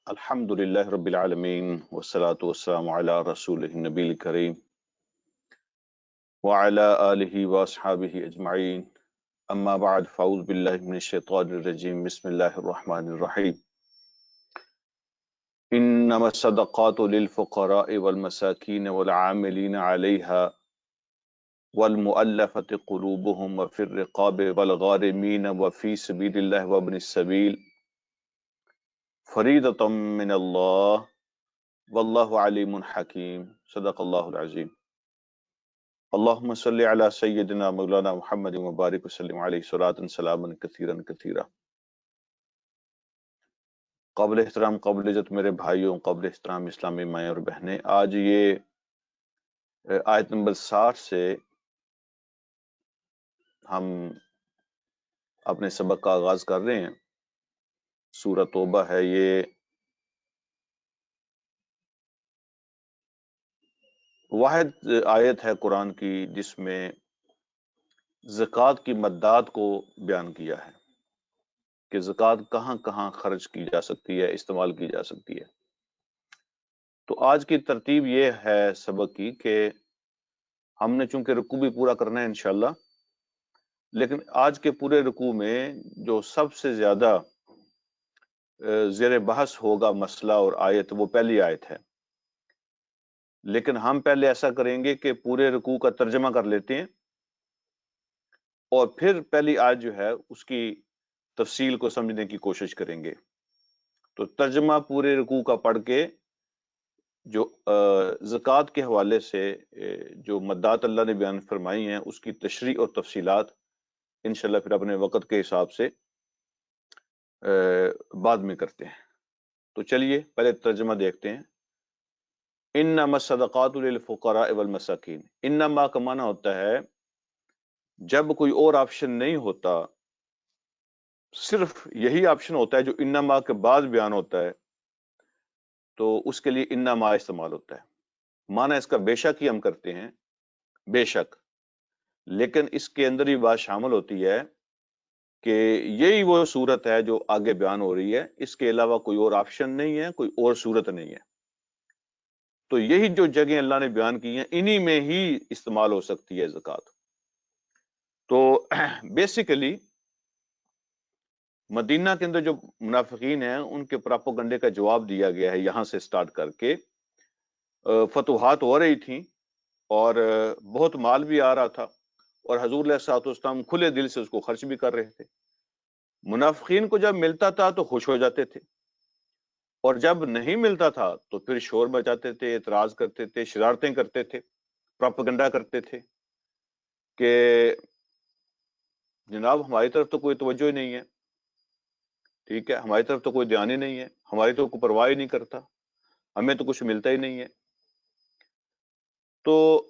الحمد لله رب العالمين والصلاة والسلام على رسوله النبي الكريم وعلى آله وأصحابه أجمعين. أما بعد فأعوذ بالله من الشيطان الرجيم. بسم الله الرحمن الرحيم. إنما الصدقات للفقراء والمساكين والعاملين عليها والمؤلفة قلوبهم وفي الرقاب والغارمين وفي سبيل الله وابن السبيل فريضة من الله والله عليم حكيم. صدق الله العظيم. اللهم صل على سيدنا مولانا محمد مبارک وسلم علیہ صلاۃ سلاما کثیرا کثیرا. قابل احترام، قابل عزت میرے بھائیوں، قابل احترام اسلامی مائیں اور بہنیں، آج یہ آیت نمبر 60 سے ہم اپنے سبق کا آغاز کر رہے ہیں. سورہ توبہ ہے یہ. واحد آیت ہے قرآن کی جس میں زکوٰۃ کی مدات کو بیان کیا ہے کہ زکوٰۃ کہاں کہاں خرچ کی جا سکتی ہے، استعمال کی جا سکتی ہے. تو آج کی ترتیب یہ ہے سبق کی کہ ہم نے چونکہ رکوع بھی پورا کرنا ہے انشاءاللہ، لیکن آج کے پورے رکوع میں جو سب سے زیادہ زیر بحث ہوگا مسئلہ اور آیت، وہ پہلی آیت ہے. لیکن ہم پہلے ایسا کریں گے کہ پورے رکوع کا ترجمہ کر لیتے ہیں اور پھر پہلی آیت جو ہے اس کی تفصیل کو سمجھنے کی کوشش کریں گے. تو ترجمہ پورے رکوع کا پڑھ کے جو زکوٰۃ کے حوالے سے جو مدات اللہ نے بیان فرمائی ہیں اس کی تشریح اور تفصیلات انشاءاللہ پھر اپنے وقت کے حساب سے بعد میں کرتے ہیں. تو چلیے پہلے ترجمہ دیکھتے ہیں. انما الصدقات للفقراء والمساکین. انما کا معنی ہوتا ہے جب کوئی اور آپشن نہیں ہوتا، صرف یہی آپشن ہوتا ہے جو انما کے بعد بیان ہوتا ہے، تو اس کے لیے انما استعمال ہوتا ہے. معنی اس کا بے شک ہی ہم کرتے ہیں، بے شک، لیکن اس کے اندر ہی بات شامل ہوتی ہے کہ یہی وہ صورت ہے جو آگے بیان ہو رہی ہے، اس کے علاوہ کوئی اور آپشن نہیں ہے، کوئی اور صورت نہیں ہے. تو یہی جو جگہیں اللہ نے بیان کی ہیں انہی میں ہی استعمال ہو سکتی ہے زکوٰۃ. تو بیسیکلی مدینہ کے اندر جو منافقین ہیں ان کے پراپوگنڈے کا جواب دیا گیا ہے یہاں سے سٹارٹ کر کے. فتوحات ہو رہی تھیں اور بہت مال بھی آ رہا تھا اور حضور علیہ الصلوۃ والسلام کھلے دل سے اس کو خرچ بھی کر رہے تھے. منافقین کو جب ملتا تھا تو خوش ہو جاتے تھے اور جب نہیں ملتا تھا تو پھر شور مچاتے تھے، اعتراض کرتے تھے، شرارتیں کرتے تھے، پراپیگنڈا کرتے تھے کہ جناب ہماری طرف تو کوئی توجہ ہی نہیں ہے، ٹھیک ہے، ہماری طرف تو کوئی دھیان ہی نہیں ہے، ہماری تو کوئی پرواہ ہی نہیں کرتا، ہمیں تو کچھ ملتا ہی نہیں ہے. تو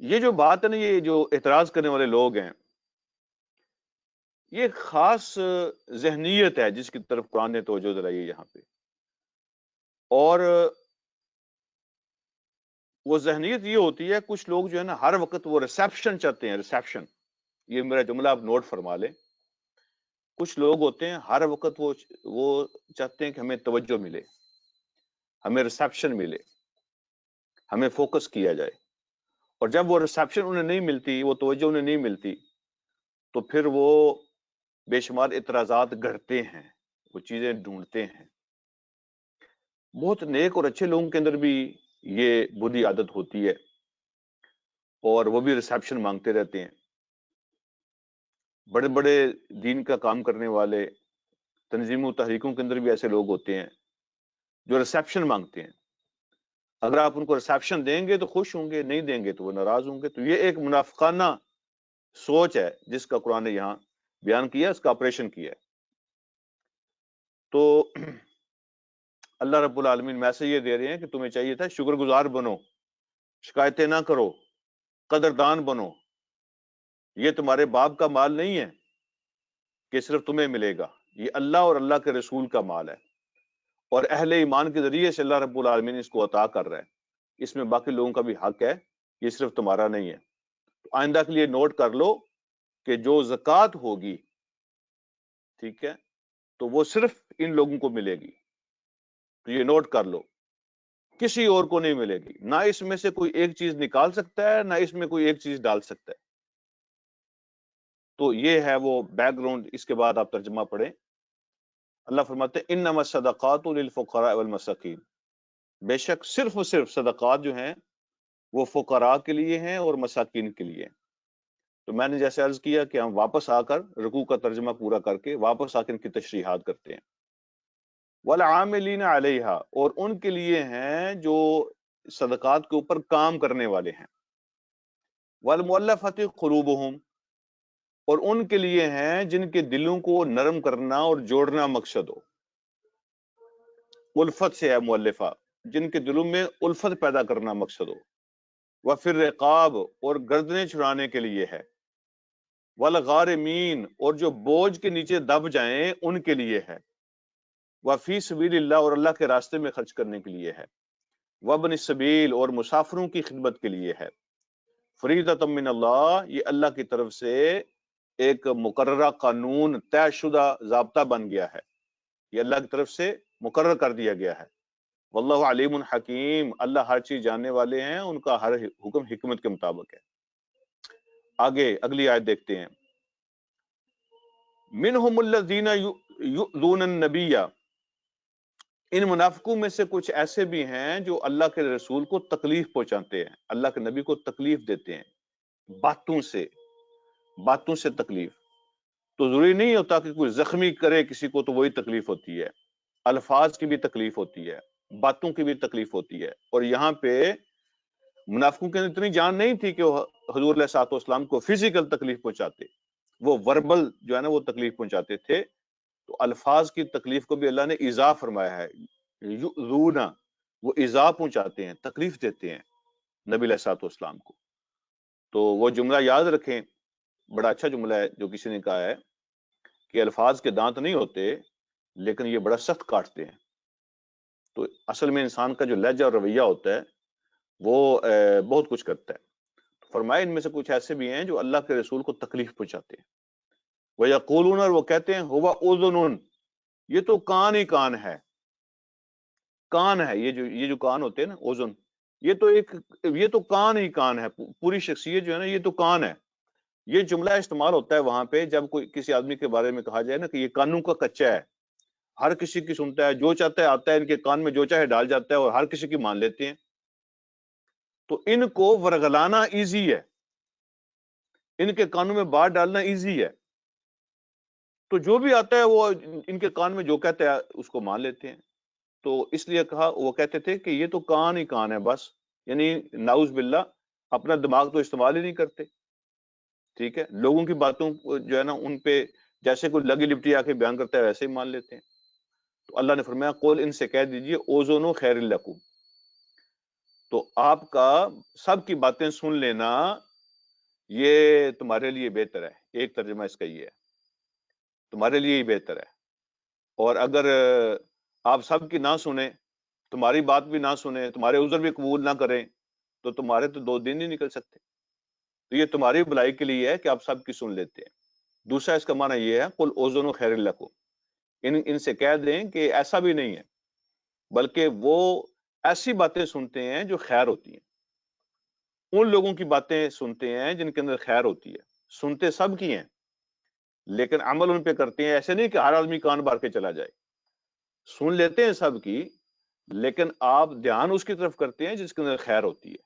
یہ جو بات ہے نا، یہ جو اعتراض کرنے والے لوگ ہیں، یہ ایک خاص ذہنیت ہے جس کی طرف قرآن نے توجہ دلائی ہے یہاں پہ. اور وہ ذہنیت یہ ہوتی ہے، کچھ لوگ جو ہے نا ہر وقت وہ ریسیپشن چاہتے ہیں. ریسیپشن، یہ میرا جملہ آپ نوٹ فرما لیں. کچھ لوگ ہوتے ہیں ہر وقت وہ چاہتے ہیں کہ ہمیں توجہ ملے، ہمیں ریسیپشن ملے، ہمیں فوکس کیا جائے. اور جب وہ ریسیپشن انہیں نہیں ملتی، وہ توجہ انہیں نہیں ملتی، تو پھر وہ بے شمار اعتراضات گھڑتے ہیں، وہ چیزیں ڈھونڈتے ہیں. بہت نیک اور اچھے لوگوں کے اندر بھی یہ بری عادت ہوتی ہے اور وہ بھی ریسیپشن مانگتے رہتے ہیں. بڑے بڑے دین کا کام کرنے والے تنظیموں تحریکوں کے اندر بھی ایسے لوگ ہوتے ہیں جو ریسیپشن مانگتے ہیں. اگر آپ ان کو ریسیپشن دیں گے تو خوش ہوں گے، نہیں دیں گے تو وہ ناراض ہوں گے. تو یہ ایک منافقانہ سوچ ہے جس کا قرآن نے یہاں بیان کیا، اس کا آپریشن کیا ہے. تو اللہ رب العالمین میسج یہ دے رہے ہیں کہ تمہیں چاہیے تھا شکر گزار بنو، شکایتیں نہ کرو، قدردان بنو. یہ تمہارے باپ کا مال نہیں ہے کہ صرف تمہیں ملے گا، یہ اللہ اور اللہ کے رسول کا مال ہے اور اہل ایمان کے ذریعے سے اللہ رب العالمین اس کو عطا کر رہا ہے. اس میں باقی لوگوں کا بھی حق ہے، یہ صرف تمہارا نہیں ہے. تو آئندہ کے لیے نوٹ کر لو کہ جو زکوٰۃ ہوگی ٹھیک ہے، تو وہ صرف ان لوگوں کو ملے گی، تو یہ نوٹ کر لو، کسی اور کو نہیں ملے گی، نہ اس میں سے کوئی ایک چیز نکال سکتا ہے، نہ اس میں کوئی ایک چیز ڈال سکتا ہے۔ تو یہ ہے وہ بیک گراؤنڈ، اس کے بعد آپ ترجمہ پڑھیں۔ اللہ فرماتے ہیں انما الصدقات للفقراء والمساکین، بے شک صرف اور صرف صدقات جو ہیں وہ فقراء کے لیے ہیں اور مساکین کے لیے ہیں۔ تو میں نے جیسے عرض کیا کہ ہم واپس آ کر رکوع کا ترجمہ پورا کر کے واپس آ کر ان کی تشریحات کرتے ہیں۔ والعاملین علیہا، اور ان کے لیے ہیں جو صدقات کے اوپر کام کرنے والے ہیں۔ والمؤلفۃ قلوبہم، اور ان کے لیے ہیں جن کے دلوں کو نرم کرنا اور جوڑنا مقصد ہو۔ الفت سے ہے مؤلفہ، جن کے دلوں میں الفت پیدا کرنا مقصد ہو۔ وفی الرقاب، اور گردنیں چھڑانے کے لیے ہے۔ والغارمین، اور جو بوجھ کے نیچے دب جائیں ان کے لیے ہے۔ وفی سبیل اللہ، اور اللہ کے راستے میں خرچ کرنے کے لیے ہے۔ وابن السبیل، اور مسافروں کی خدمت کے لیے ہے۔ فریضۃ من اللہ، یہ اللہ کی طرف سے ایک مقررہ قانون، طے شدہ ضابطہ بن گیا ہے، یہ اللہ کی طرف سے مقرر کر دیا گیا ہے۔ واللہ علیم حکیم، اللہ ہر چیز جاننے والے ہیں، ان کا ہر حکم حکمت کے مطابق ہے۔ آگے اگلی آیت دیکھتے ہیں۔ منہم الذین یؤذون النبی، ان منافقوں میں سے کچھ ایسے بھی ہیں جو اللہ کے رسول کو تکلیف پہنچاتے ہیں، اللہ کے نبی کو تکلیف دیتے ہیں باتوں سے تکلیف۔ تو ضروری نہیں ہوتا کہ کوئی زخمی کرے کسی کو تو وہی تکلیف ہوتی ہے، الفاظ کی بھی تکلیف ہوتی ہے، باتوں کی بھی تکلیف ہوتی ہے۔ اور یہاں پہ منافقوں کے اندر اتنی جان نہیں تھی کہ وہ حضور علیہ الصلوۃ والسلام کو فزیکل تکلیف پہنچاتے، وہ وربل جو ہے نا وہ تکلیف پہنچاتے تھے۔ تو الفاظ کی تکلیف کو بھی اللہ نے ایذا فرمایا ہے، یؤذون، وہ ایذا پہنچاتے ہیں، تکلیف دیتے ہیں نبی علیہ الصلوۃ والسلام کو۔ تو وہ جملہ یاد رکھیں، بڑا اچھا جملہ ہے جو کسی نے کہا ہے کہ الفاظ کے دانت نہیں ہوتے لیکن یہ بڑا سخت کاٹتے ہیں۔ تو اصل میں انسان کا جو لہجہ اور رویہ ہوتا ہے وہ بہت کچھ کرتا ہے۔ فرمائے ان میں سے کچھ ایسے بھی ہیں جو اللہ کے رسول کو تکلیف پہنچاتے ہیں۔ وَيَقُولُونَ، اور وہ کہتے ہیں ہوا اذن، یہ تو کان ہی کان ہے، کان ہے، یہ جو کان ہوتے ہیں نا اذن، یہ تو کان ہی کان ہے، پوری شخصیت جو ہے نا یہ تو کان ہے۔ یہ جملہ استعمال ہوتا ہے وہاں پہ جب کوئی کسی آدمی کے بارے میں کہا جائے نا کہ یہ کانوں کا کچا ہے، ہر کسی کی سنتا ہے، جو چاہتا ہے آتا ہے ان کے کان میں، جو چاہے ڈال جاتا ہے اور ہر کسی کی مان لیتے ہیں۔ تو ان کو ورگلانا ایزی ہے، ان کے کانوں میں بات ڈالنا ایزی ہے، تو جو بھی آتا ہے وہ ان کے کان میں جو کہتا ہے اس کو مان لیتے ہیں۔ تو اس لیے کہا، وہ کہتے تھے کہ یہ تو کان ہی کان ہے بس، یعنی نعوذ باللہ اپنا دماغ تو استعمال ہی نہیں کرتے۔ ٹھیک ہے، لوگوں کی باتوں جو ہے نا ان پہ جیسے کوئی لگی لپٹی آ کے بیان کرتا ہے ویسے ہی مان لیتے ہیں۔ تو اللہ نے فرمایا قول، ان سے کہہ دیجئے اوزون خیر لکم، تو آپ کا سب کی باتیں سن لینا یہ تمہارے لیے بہتر ہے۔ ایک ترجمہ اس کا یہ ہے، تمہارے لیے ہی بہتر ہے۔ اور اگر آپ سب کی نہ سنیں، تمہاری بات بھی نہ سنیں، تمہارے عذر بھی قبول نہ کریں، تو تمہارے تو 2 دن نہیں نکل سکتے۔ تو یہ تمہاری بھلائی کے لیے ہے کہ آپ سب کی سن لیتے ہیں۔ دوسرا اس کا معنی یہ ہے قل اوزن خیر لکم، ان سے کہہ دیں کہ ایسا بھی نہیں ہے، بلکہ وہ ایسی باتیں سنتے ہیں جو خیر ہوتی ہیں، ان لوگوں کی باتیں سنتے ہیں جن کے اندر خیر ہوتی ہے۔ سنتے سب کی ہیں لیکن عمل ان پہ کرتے ہیں، ایسے نہیں کہ ہر آدمی کان بھر کے چلا جائے، سن لیتے ہیں سب کی لیکن آپ دھیان اس کی طرف کرتے ہیں جس کے اندر خیر ہوتی ہے،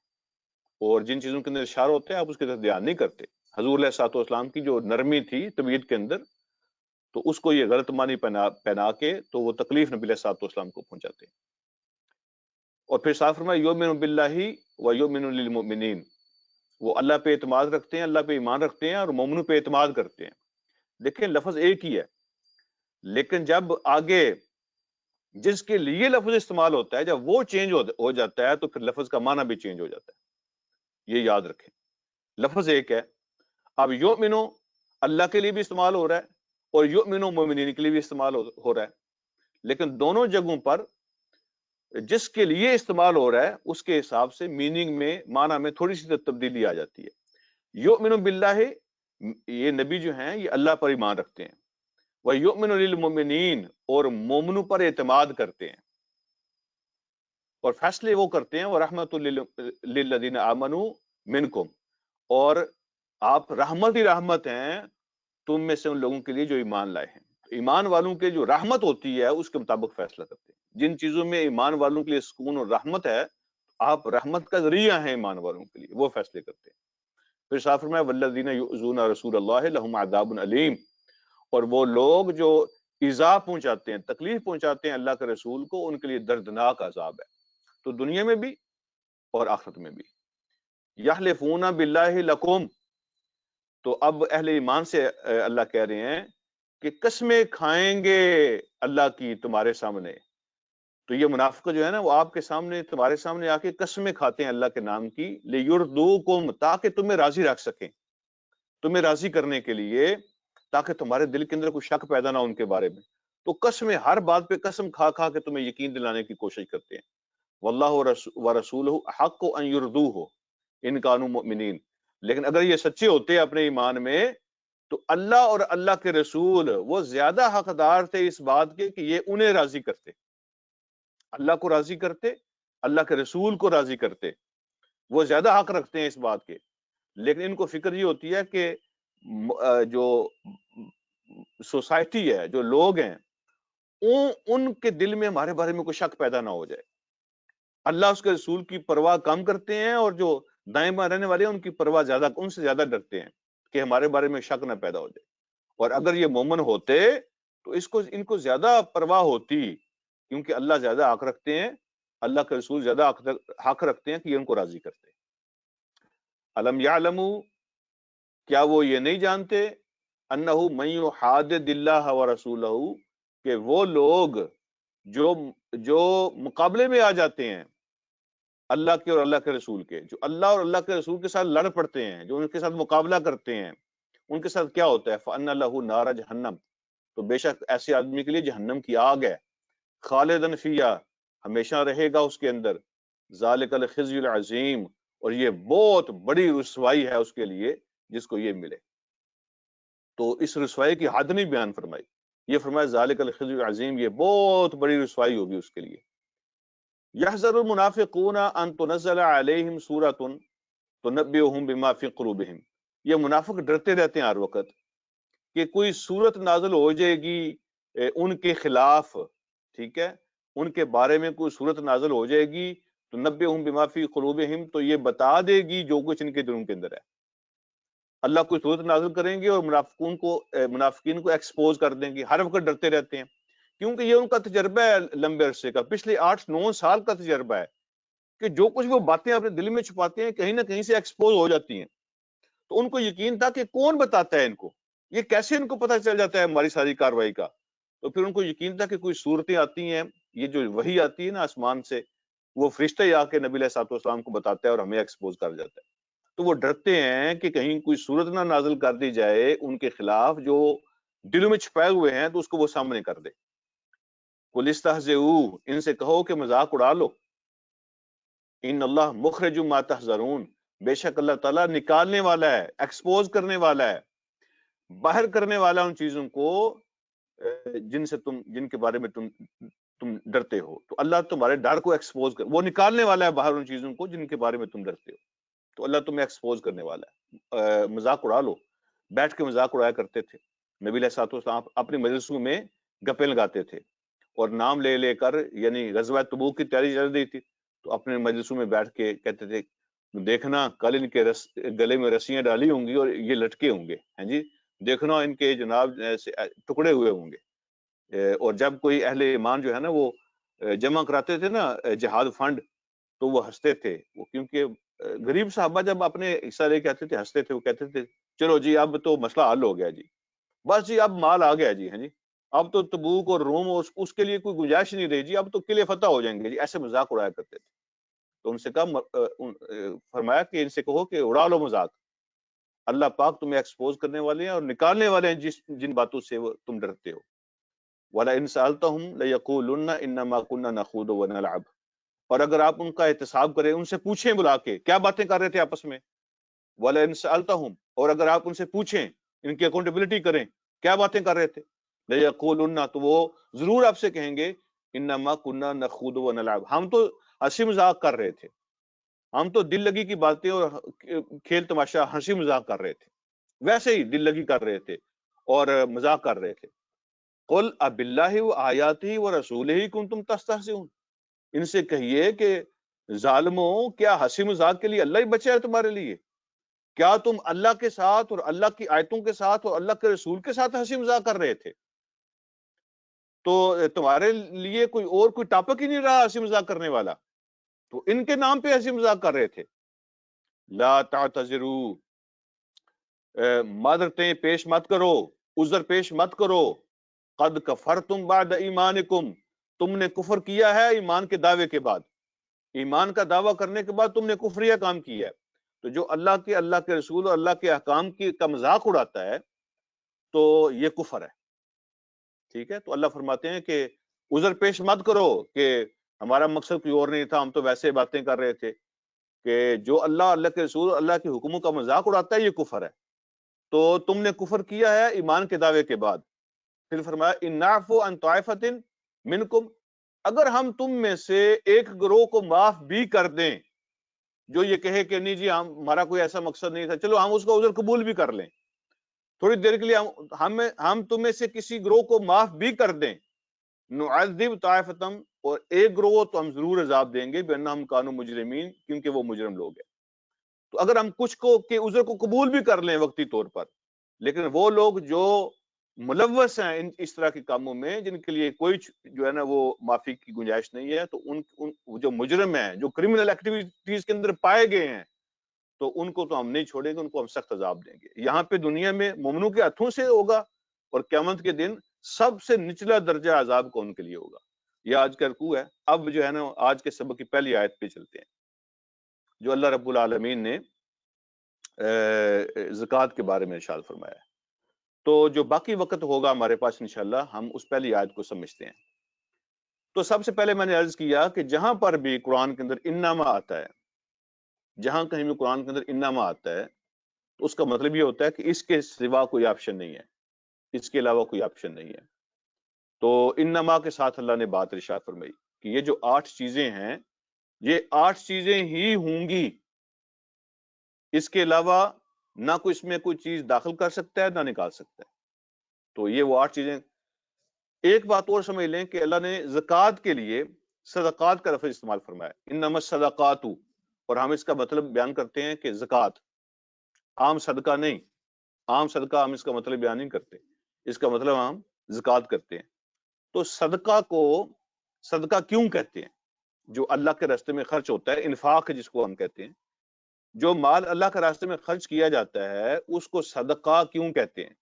اور جن چیزوں کے اندر اشارہ ہوتا ہے آپ اس کی طرف دھیان نہیں کرتے۔ حضور علیہ الصلوۃ والسلام کی جو نرمی تھی طبیعت کے اندر، تو اس کو یہ غلط معنی پہنا کے تو وہ تکلیف نبی علیہ الصلوۃ والسلام کو پہنچاتے ہیں۔ اور پھر صاف فرمایا یؤمن باللہ و یؤمن للمؤمنین، وہ اللہ پہ اعتماد رکھتے ہیں، اللہ پہ ایمان رکھتے ہیں اور مومنوں پہ اعتماد کرتے ہیں۔ دیکھیں لفظ ایک ہی ہے لیکن جب آگے جس کے لیے لفظ استعمال ہوتا ہے جب وہ چینج ہو جاتا ہے تو پھر لفظ کا معنی بھی چینج ہو جاتا ہے، یہ یاد رکھیں۔ لفظ ایک ہے، اب یؤمنو اللہ کے لیے بھی استعمال ہو رہا ہے اور یؤمنو مومنین کے لیے بھی استعمال ہو رہا ہے، لیکن دونوں جگہوں پر جس کے لیے استعمال ہو رہا ہے اس کے حساب سے میننگ میں، معنی میں تھوڑی سی تبدیلی آ جاتی ہے۔ یؤمن باللہ، یہ نبی جو ہیں یہ اللہ پر ایمان رکھتے ہیں، وَيُؤْمِنُ لِلْمُؤْمِنِينَ، اور مومنوں پر اعتماد کرتے ہیں اور فیصلے وہ کرتے ہیں، وَرَحْمَةٌ لِلَّذِينَ آمَنُوا مِنْكُمْ، اور آپ رحمت ہی رحمت ہیں تم میں سے ان لوگوں کے لیے جو ایمان لائے ہیں۔ ایمان والوں کے جو رحمت ہوتی ہے اس کے مطابق فیصلہ کرتے ہیں۔ جن چیزوں میں ایمان والوں کے لیے سکون اور رحمت ہے، آپ رحمت کا ذریعہ ہیں ایمان والوں کے لیے، وہ فیصلے کرتے ہیں۔ پھر صاف فرمایا وَالَّذِينَ يُؤْذُونَ رَسُولَ اللَّهِ لَهُمْ عَذَابٌ أَلِيمٌ، اور وہ لوگ جو ایذا پہنچاتے ہیں، تکلیف پہنچاتے ہیں اللہ کے رسول کو، ان کے لیے دردناک عذاب ہے، تو دنیا میں بھی اور آخرت میں بھی۔ یحلفون باللہ لکم، تو اب اہل ایمان سے اللہ کہہ رہے ہیں کہ قسمیں کھائیں گے اللہ کی تمہارے سامنے۔ تو یہ منافق جو ہے نا، وہ آپ کے سامنے، تمہارے سامنے آ کے قسمیں کھاتے ہیں اللہ کے نام کی، لیردوکم، تاکہ تمہیں راضی رکھ سکیں، تمہیں راضی کرنے کے لیے، تاکہ تمہارے دل کے اندر کوئی شک پیدا نہ ہو ان کے بارے میں۔ تو قسمیں، ہر بات پہ قسم کھا کھا کے تمہیں یقین دلانے کی کوشش کرتے ہیں۔ واللہ ورسولہ حق ان یردوہ ان کانوا مؤمنین، لیکن اگر یہ سچے ہوتے اپنے ایمان میں تو اللہ اور اللہ کے رسول وہ زیادہ حقدار تھے اس بات کے کہ یہ انہیں راضی کرتے، اللہ کو راضی کرتے، اللہ کے رسول کو راضی کرتے، وہ زیادہ حق رکھتے ہیں اس بات کے۔ لیکن ان کو فکر یہ ہوتی ہے کہ جو سوسائٹی ہے، جو لوگ ہیں، ان کے دل میں ہمارے بارے میں کوئی شک پیدا نہ ہو جائے۔ اللہ اس کے رسول کی پرواہ کم کرتے ہیں، اور جو دائیں بائیں رہنے والے ہیں ان کی پرواہ زیادہ، ان سے زیادہ ڈرتے ہیں کہ ہمارے بارے میں شک نہ پیدا ہو جائے۔ اور اگر یہ مومن ہوتے تو ان کو زیادہ پرواہ ہوتی، کیونکہ اللہ زیادہ حق رکھتے ہیں، اللہ کے رسول زیادہ حق رکھتے ہیں کہ یہ ان کو راضی کرتے ہیں۔ الم یعلموا، کیا وہ یہ نہیں جانتے، انہ من یحادد اللہ ورسولہ، کہ وہ لوگ جو مقابلے میں آ جاتے ہیں اللہ کے اور اللہ کے رسول کے، جو اللہ اور اللہ کے رسول کے ساتھ لڑ پڑتے ہیں، جو ان کے ساتھ مقابلہ کرتے ہیں، ان کے ساتھ کیا ہوتا ہے، فَأَنَّ لَهُ نَارَ جہنم، تو بے شک ایسے آدمی کے لیے جہنم کی آگ ہے، خالدن فیہا، ہمیشہ رہے گا اس کے اندر، ذالک الخزی العظیم، اور یہ بہت بڑی رسوائی ہے اس کے لیے جس کو یہ ملے۔ تو اس رسوائی کی حد نہیں بیان فرمائی، یہ فرمایا ذالک الخزی العظیم، یہ بہت بڑی رسوائی ہوگی اس کے لیے۔ یحذر المنافقون ان تنزل علیہم سورۃ تنبئہم بما فی قلوبہم، یہ منافق ڈرتے رہتے ہیں ہر وقت کہ کوئی صورت نازل ہو جائے گی ان کے خلاف، ٹھیک ہے، ان کے بارے میں کوئی صورت نازل ہو جائے گی، تنبئہم بما فی قلوبہم، تو یہ بتا دے گی جو کچھ ان کے دلوں کے اندر ہے۔ اللہ کوئی صورت نازل کریں گے اور منافقین کو ایکسپوز کر دیں گے، ہر وقت ڈرتے رہتے ہیں، کیونکہ یہ ان کا تجربہ ہے لمبے عرصے کا، پچھلے 8-9 سال کا تجربہ ہے کہ جو کچھ وہ باتیں اپنے دل میں چھپاتے ہیں کہیں نہ کہیں سے ایکسپوز ہو جاتی ہیں۔ تو ان کو یقین تھا کہ کون بتاتا ہے ان کو، یہ کیسے ان کو پتہ چل جاتا ہے ہماری ساری کاروائی کا۔ تو پھر ان کو یقین تھا کہ کوئی صورتیں آتی ہیں، یہ جو وحی آتی ہے نا آسمان سے، وہ فرشتہ ہی آ کے نبی علیہ السلام کو بتاتا ہے اور ہمیں ایکسپوز کر جاتا ہے۔ تو وہ ڈرتے ہیں کہ کہیں کوئی صورت نہ نازل کر دی جائے ان کے خلاف جو دلوں میں چھپائے ہوئے ہیں، تو اس کو وہ سامنے کر دے۔ قل استہزئوا، ان سے کہو کہ مذاق اڑا لو، ان اللہ مخرج ما تحذرون، بے شک اللہ تعالیٰ نکالنے والا ہے، ایکسپوز کرنے والا ہے، باہر کرنے والا ان چیزوں کو جن کے بارے میں تم ڈرتے ہو۔ تو اللہ تمہارے ڈر کو ایکسپوز وہ نکالنے والا ہے باہر ان چیزوں کو جن کے بارے میں تم ڈرتے ہو، تو اللہ تمہیں ایکسپوز کرنے والا ہے۔ مذاق اڑا لو، بیٹھ کے مذاق اڑایا کرتے تھے نبی علیہ السلام، اپنی مجلسوں میں گپیں لگاتے تھے اور نام لے لے کر، یعنی غزوہ تبوک کی تیاری چل رہی تھی تو اپنے مجلسوں میں بیٹھ کے کہتے تھے دیکھنا کل ان کے گلے میں رسیاں ڈالی ہوں گی اور یہ لٹکے ہوں گے، ہاں جی، دیکھنا ان کے جناب ٹکڑے ہوئے ہوں گے۔ اور جب کوئی اہل ایمان جو ہے نا وہ جمع کراتے تھے نا جہاد فنڈ، تو وہ ہنستے تھے، وہ کیونکہ غریب صحابہ جب اپنے حصہ لے کے آتے تھے ہنستے تھے، وہ کہتے تھے چلو جی اب تو مسئلہ حل ہو گیا جی، بس جی اب مال آ گیا جی، ہاں جی، اب تو تبوک اور روم اس کے لیے کوئی گنجائش نہیں رہی جی، اب تو قلعے فتح ہو جائیں گے جی، ایسے مذاق اڑایا کرتے تھے۔ تو ان سے کہا، فرمایا کہ ان سے کہو کہ اڑا لو مذاق، اللہ پاک تمہیں ایکسپوز کرنے والے ہیں اور نکالنے والے ہیں جن باتوں سے تم ڈرتے ہو۔ وَلَئِن سَأَلْتَهُمْ لَيَقُولُنَّ إِنَّمَا كُنَّا نَخُوضُ وَنَلْعَبُ، اور اگر آپ ان کا احتساب کریں، ان سے پوچھیں بلا کے کیا باتیں کر رہے تھے آپس میں۔ وَلَئِن سَأَلْتَهُمْ، اور اگر آپ ان سے پوچھیں، ان کی اکاؤنٹیبلٹی کریں، کیا باتیں کر رہے تھے۔ لَيَقُولُنَّ، تو وہ ضرور آپ سے کہیں گے انما کننا نخوض و نلعب، ہم تو ہنسی مذاق کر رہے تھے، ہم تو دل لگی کی باتیں اور کھیل تماشا ہنسی مذاق کر رہے تھے، ویسے ہی دل لگی کر رہے تھے اور مذاق کر رہے تھے۔ قل اب اللہ و آیاتہ و رسولہ کنتم تستہزئون، ان سے کہیے کہ ظالموں، کیا ہنسی مذاق کے لیے اللہ ہی بچا ہے تمہارے لیے؟ کیا تم اللہ کے ساتھ اور اللہ کی آیتوں کے ساتھ اور اللہ کے رسول کے ساتھ ہنسی مذاق کر رہے تھے؟ تو تمہارے لیے کوئی ٹاپک ہی نہیں رہا ہنسی مذاق کرنے والا، تو ان کے نام پہ ہنسی مذاق کر رہے تھے۔ لا تعتذروا، معذرتیں پیش مت کرو، عذر پیش مت کرو، قد کفرتم بعد ایمانکم، تم نے کفر کیا ہے ایمان کے دعوے کے بعد، ایمان کا دعویٰ کرنے کے بعد تم نے کفریہ کام کیا ہے۔ تو جو اللہ کے رسول اور اللہ کے احکام کا مذاق اڑاتا ہے تو یہ کفر ہے، ٹھیک ہے۔ تو اللہ فرماتے ہیں کہ عذر پیش مت کرو کہ ہمارا مقصد کوئی اور نہیں تھا، ہم تو ویسے باتیں کر رہے تھے، کہ جو اللہ کے رسول اللہ کے حکموں کا مذاق اڑاتا ہے یہ کفر ہے، تو تم نے کفر کیا ہے ایمان کے دعوے کے بعد۔ پھر فرمایا ان نعفو عن طائفۃ منکم، اگر ہم تم میں سے ایک گروہ کو معاف بھی کر دیں جو یہ کہے کہ نہیں جی ہمارا کوئی ایسا مقصد نہیں تھا، چلو ہم اس کو عذر قبول بھی کر لیں تھوڑی دیر کے لیے، ہم تم میں سے کسی گروہ کو معاف بھی کر دیں، نعذب طائفتم، اور ایک گروہ تو ہم ضرور عذاب دیں گے بانہم کانوا مجرمین، کیونکہ وہ مجرم لوگ ہیں۔ تو اگر ہم کچھ کو کہ عذر کو قبول بھی کر لیں وقتی طور پر، لیکن وہ لوگ جو ملوث ہیں اس طرح کے کاموں میں، جن کے لیے کوئی جو ہے نا وہ معافی کی گنجائش نہیں ہے، تو ان جو مجرم ہیں، جو کرمنل ایکٹیویٹیز کے اندر پائے گئے ہیں، تو ان کو تو ہم نہیں چھوڑیں گے، ان کو ہم سخت عذاب دیں گے۔ یہاں پہ دنیا میں مومنوں کے ہاتھوں سے ہوگا، اور قیامت کے دن سب سے نچلا درجہ عذاب کون کے لیے ہوگا۔ یہ آج کا رکوع ہے۔ اب جو ہے نا آج کے سبق کی پہلی آیت پہ چلتے ہیں، جو اللہ رب العالمین نے زکوٰۃ کے بارے میں ارشاد فرمایا ہے۔ تو جو باقی وقت ہوگا ہمارے پاس انشاءاللہ ہم اس پہلی آیت کو سمجھتے ہیں۔ تو سب سے پہلے میں نے عرض کیا کہ جہاں پر بھی قرآن کے اندر انما آتا ہے، جہاں کہیں بھی قرآن کے اندر انما آتا ہے، تو اس کا مطلب یہ ہوتا ہے کہ اس کے سوا کوئی آپشن نہیں ہے، اس کے علاوہ کوئی آپشن نہیں ہے۔ تو انما کے ساتھ اللہ نے بات ارشاد فرمائی کہ یہ جو 8 چیزیں ہیں، یہ 8 چیزیں ہی ہوں گی، اس کے علاوہ نہ کوئی اس میں کوئی چیز داخل کر سکتا ہے نہ نکال سکتا ہے۔ تو یہ وہ 8 چیزیں۔ ایک بات اور سمجھ لیں کہ اللہ نے زکوٰۃ کے لیے صدقات کا لفظ استعمال فرمایا، انما الصدقات، اور ہم اس کا مطلب بیان کرتے ہیں کہ زکوٰۃ عام صدقہ نہیں، عام صدقہ ہم اس کا مطلب بیان نہیں کرتے، اس کا مطلب ہم زکوٰۃ کرتے ہیں۔ تو صدقہ کو صدقہ کیوں کہتے ہیں؟ جو اللہ کے راستے میں خرچ ہوتا ہے، انفاق جس کو ہم کہتے ہیں، جو مال اللہ کے راستے میں خرچ کیا جاتا ہے اس کو صدقہ کیوں کہتے ہیں؟